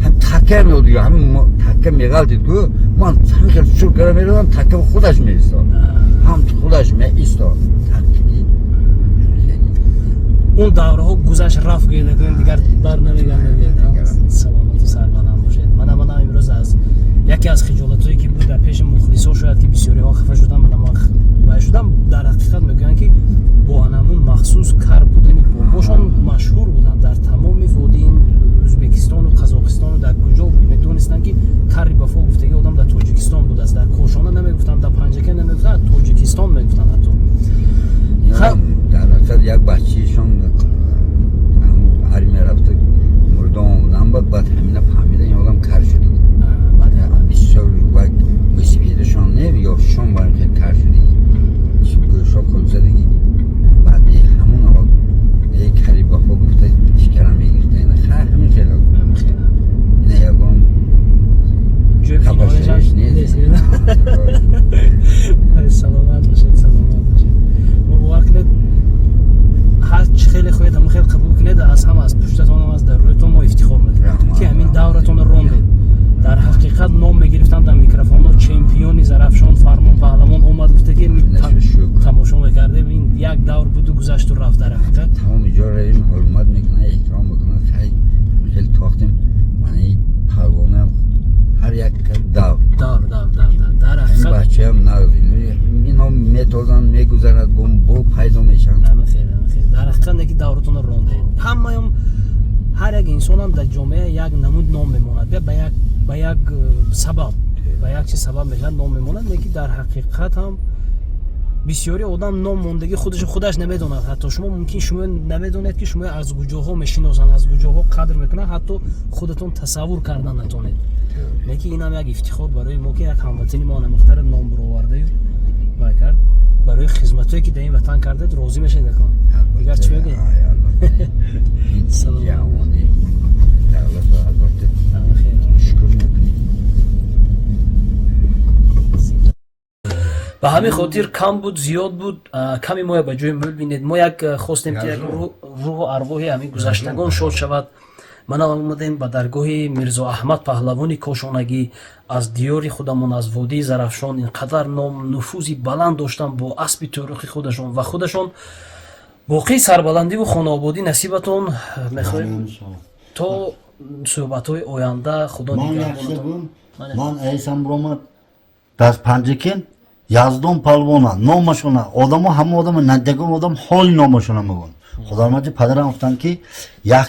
هم تکه میاد دیگه همین تکه میگالدید که من خیلی شروع کردم میرم تکه خودش میستاد هم خودش میستاد اون دوره ها گذشت رفت گیرده که دیگر بر نمیگرده سلامت و سربلند باشید من امروز از یکی از خجالت هایی که بود در پیش مخلص ها شاید که بسیاری ها خفه شدم من شدم در حقیقت میگن که با انمون مخصوص کار بودن باباشان مشهور بودن در تمام وادی ازبکستان و قزاقستان و در کجا میدونستن که کاری بفا گفتگی آدم در تاجیکستان بود است در کوشانه نمیگفتن در پنجکه نمیگفتن تاجیکستان میگفتن حتی در حقیقت یک بچه‌شون هرمی رفته مردم آمدن بعد همینه فهمیدن این آدم کار شده بسیار باید مسیبیدشان نه یا شون باید خیلی کار شده گوشا کل زدگی بعد همون آقا یک کاری بافا گفته شکرم میگیرده اینه خیلی همین خیلی اینه یکم کباشترش نیست سلامت باشید ما وقت هر چی خیلی خواهید همون خیلی قبول کنید از هم از پشتتان هم از در رویتون ما افتخار میکنید که همین دورتون روندید در حقیقت نام میگرفتم در میکروفون و چمپیونی زرافشان فرمان پهلوان اومد گفته که تماشا میکرده این یک دور بود و گذشت و رفت در حقیقت تمام جا را این حرمت میکنه احترام میکنه خیلی تاختیم من این پهلوانه هم هر یک دور در این حقیقت بچه هم نگذیم اینا میتازن میگذرد با پیدا میشن همه خیلی در حقیقت نکی دورتون رونده همه هم هر یک انسان هم در جامعه یک نمود نام میموند به یک سبب به یک چی سبب میشن نام میموند نکی در حقیقت هم بسیاری آدم نام موندگی خودش نمیدوند حتی شما ممکن شما نمیدونید که شما از کجاها میشناسن از کجاها قدر میکنن حتی خودتون تصور کردن نتونید نکی این هم یک افتخار برای ما که یک هموطنی ما نمختر نام برآورده کرد برای خدمتی که در این وطن کرده راضی میشه دکان دیگر چی بگیم این جوانی دولت البته شکر میکنیم به همین خاطر کم بود زیاد بود کمی ما به جای مول بینید ما یک خواستیم که روح و ارواح همین گذشتگان شاد شود من آمدیم به درگاه میرزا احمد پهلوانی کاشانگی از دیار خودمون از وادی زرافشان اینقدر نام نفوذی بلند داشتن با اسب تاریخی خودشون و خودشون باقی سربلندی و خانوادگی نصیبتون میخوایم تا صحبت‌های آینده خدا نگهدارتون من ایسم برآمد دست پنجکین یزدان پالوانا نامشونه آدم همه آدم ندگم آدم حال نامشونه میگن خدا رحمتی پدرم گفتن که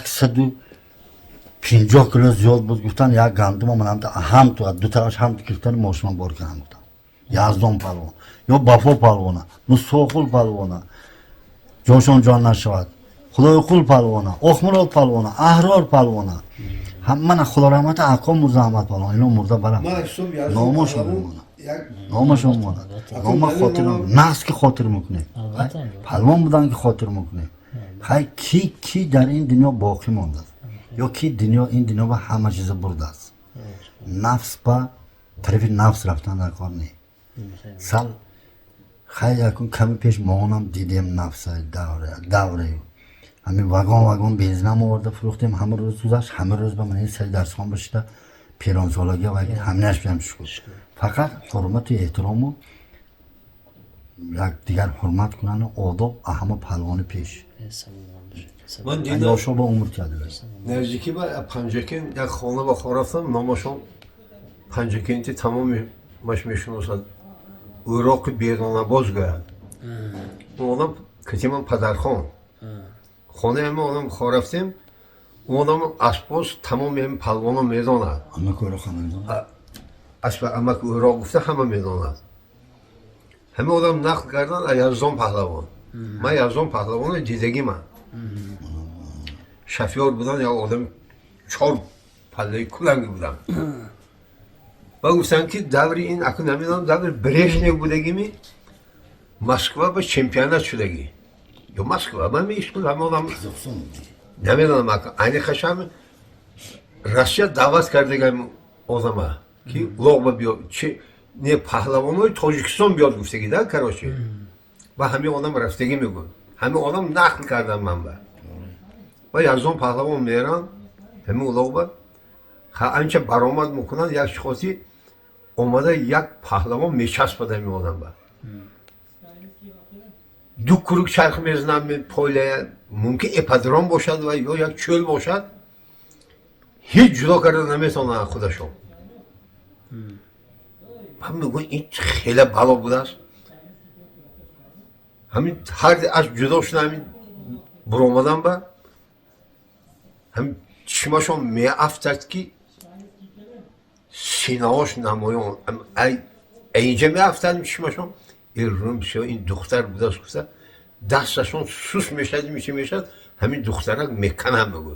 150 کیلو زیاد بود گفتن یک گندم من هم تو دو طرفش هم گرفتن ماشین بار کردن گفتن یزدان پالوان یا بافا پالوانا نو سوخل پالوانا جوشان جان نشود خدای قول پالوانا اخمرال پالوانا احرار پالوانا هم من خدا رحمت احکام مرزا احمد پالوان اینا مرده برم نامشون میمونه نامشون میمونه نام خاطر نفس که خاطر میکنه پالوان بودن که خاطر میکنه خیلی کی در این دنیا باقی مونده یا کی دنیا این دنیا به همه چیز برده است نفس با طرف نفس رفتن در کار نه سال خیلی یکون کمی پیش ماهانم دیدیم نفس دوره همین واگن بنزینم آورده فروختیم همه روز گذشت همه روز به من این سری درس خوان بشیده پیران سالگی و همینش بیام شکر فقط حرمت و احترام و یک دیگر حرمت کنن و آداب همه پهلوان پیش من دیدم یاشو با عمر کرده نزدیکی با پنجکین یک خانه با خور رفتم نامشون پنجکین تی تمام مش میشناسد اوراق بیرون باز گرد اون آدم کتیمان پدرخان خانه همه آدم خور رفتیم اون آدم اسباس تمام این پهلوان میداند همه کار خانه اسب اما که اوراق گفته همه میداند همه آدم نقل کردن یزدان پهلوان من یزدان پهلوان دیدگی من شفیار بودن یا آدم 4 پله کلنگ بودن و گفتن که دور این اکنون نمیدونم دور برژنیو بودگی مسکو با چمپیونات شدگی یا مسکو من میشکل همه آدم نمیدونم aynı خشم روسیه دعوت کردگم آدمه که اولاغ بیاد چه نه پهلوانای تاجیکستان بیاد گفتگی در کراچی و همه آدم رفتگی میگن همه آدم نقل کردن منبع و یزدان پهلوان میرن همه اولاغ با انچه برآمد میکنن یک شخصی اومده یک پهلوان میچسبه می آدم با دو کروک چرخ میزنن پایله ممکن اپادرام باشد و یا یک چول باشد هیچ جدا کردن نمیتونه خودشون من میگم این خیلی بالا بوده است همین هر از جدا شدن همین برآمدن با همین چشماشون میافتد که سینه‌هاش نمایان اینجا میافتد چشماشون این روم این دختر بوده است گفته دستشون سوس میشد همین دخترک میکنه میگه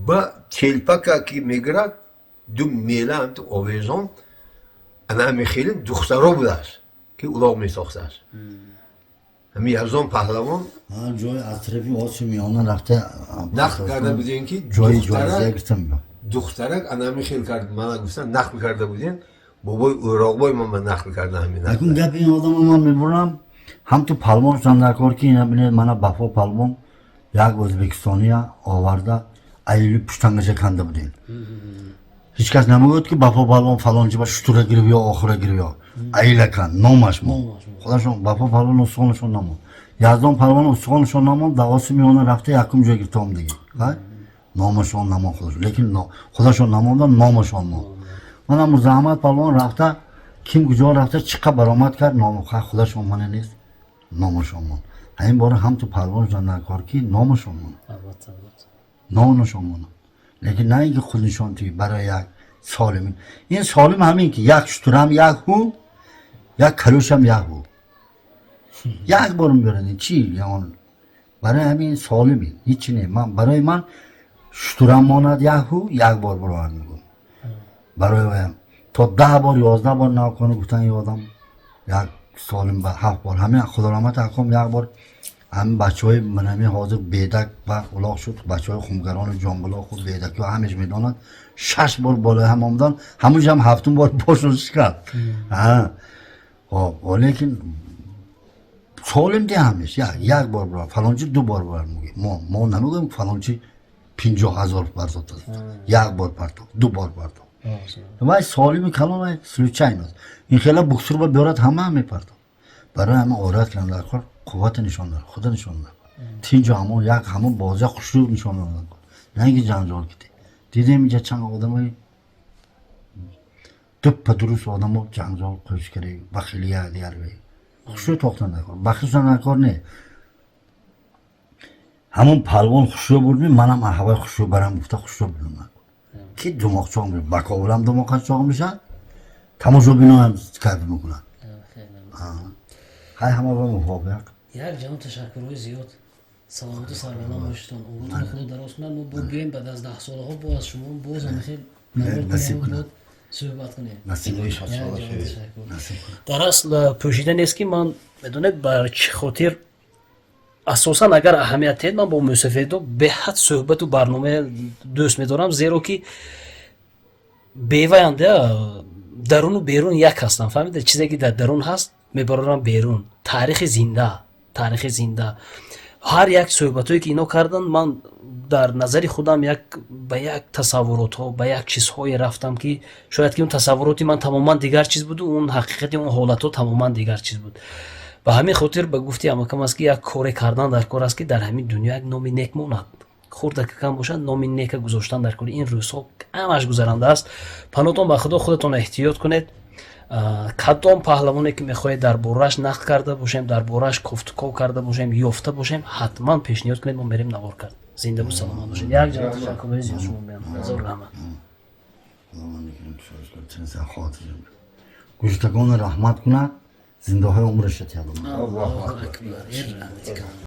با تلپکا که میگرد دو میله هم تو آویزان انا میخیلیم دخترها بوده است که اولاغ میساخته است همین یزدان پهلوان جای اطرافی واسه میانه رفته نقل کرده بودین که دخترک انا میخیل کرد من گفتن نقل کرده بودین بابای اوراقبای من نقل کرده همین اکنون گپ این آدم من میبرم هم تو پلمون سندرکار که اینا بینید من بفا پلمون یک ازبکستانی آورده ایلی پشتنگشه کنده بودین هیچ کس نمیگوید که بفا پلمون فلانچه با شطوره گیری یا آخره گیری یا ایله کن نامش ما خودشون بفا پلمون اصغانشون نمون یزدان پلمون اصغانشون نمون دواسه میانه رفته یکم جا گرفته هم دیگه نامشون نمون خودشون لیکن خودشون نموندن نامشون ما من هم زحمت پلوان رفته کیم کجا رفته چقدر برآمد کرد نامخواه خودشون من نیست نامشون من این باره هم تو پلوان زندگار کی نامشون من نامشون من لیکن نه اینکه خودشون توی برای یک سالمی این سالم همین که یک شترم یک هو یک کلوش هم یک هو یک بارم بیارن چی یعنی برای همین سالمی هیچی نه من برای من شترم ماند یک هو یک بار برای میگم برای تا 10 بار 11 بار نکنه گفتن یه آدم یک سالم با 7 بار همین خدا رحمت حکم یک بار همین بچهای منمی حاضر بیدک و الاغ شد بچهای خونگران جانبلا خود بیدک و همش میدونن 6 بار بالا هم آمدن همونجا هم 7 بار پاشونش کرد لیکن سالم دی همش یک بار برای فلانچی 2 بار بار میگه ما نمیگم فلانچی 50,000 برداد یک بار پرتو 2 بار پرتو وای سالمی کلام سلوچاین است این خیلی بوکسور با بیارد همه میپرد برای همه عورت کردن در کار قوت نشان داره خود نشان داره تینجا همون یک همون بازی خوشو نشان داره نه اینکه جنجال کردی دیدیم اینجا چند آدمای دو پدروس آدمو جنجال کوش کردی بخیلی دیار وی خوشو توختن نکار بخیش نکار نه همون پلوان خوشو بردیم منم هوای خوشو برام گفته خوشو بدم کی دماغ چاق میشه بکاولم دماغش چاق میشه تماشا بینو هم کار میکنن های همه با موافق یک جان تشکرهای زیاد سلامت و سربلند باشتون عمرتون خدا دراز کنه ما بگیم بعد از 10 سال ها باز شما باز هم خیلی نصیب کنه صحبت کنیم نصیب در اصل پوشیده نیست که من بدونه بر چه خاطر اساسا اگر اهمیت دید من با موسیفیدو به حد صحبت و برنامه دوست میدارم زیرا که بیوینده درون و بیرون یک هستن فهمیده چیزی که در درون هست میبرارم بیرون تاریخ زنده هر یک صحبتایی که اینا کردن من در نظر خودم یک به یک تصورات ها به یک چیزهای رفتم که شاید که اون تصوراتی من تماما دیگر چیز بود و اون حقیقت اون حالت ها تماما دیگر چیز بود به همین خاطر به گفتی اما کم است که یک کار کردن در کار است که در همین دنیا یک نام نیک ماند خورده که کم باشد نام نیک گذاشتن در کار این روزها همش گذرنده است پناهتون به خدا خودتون احتیاط کنید کدام پهلوانی که میخواهید در بورش نقد کرده باشیم در بورش گفتگو کرده باشیم یافته باشیم حتما پیشنهاد کنید ما بریم نوار کرد زنده و سلامت باشید یک جان تشکر زیاد شما بیان هزار رحمت گوشتگان رحمت کند زنده های عمرش تیادم الله اکبر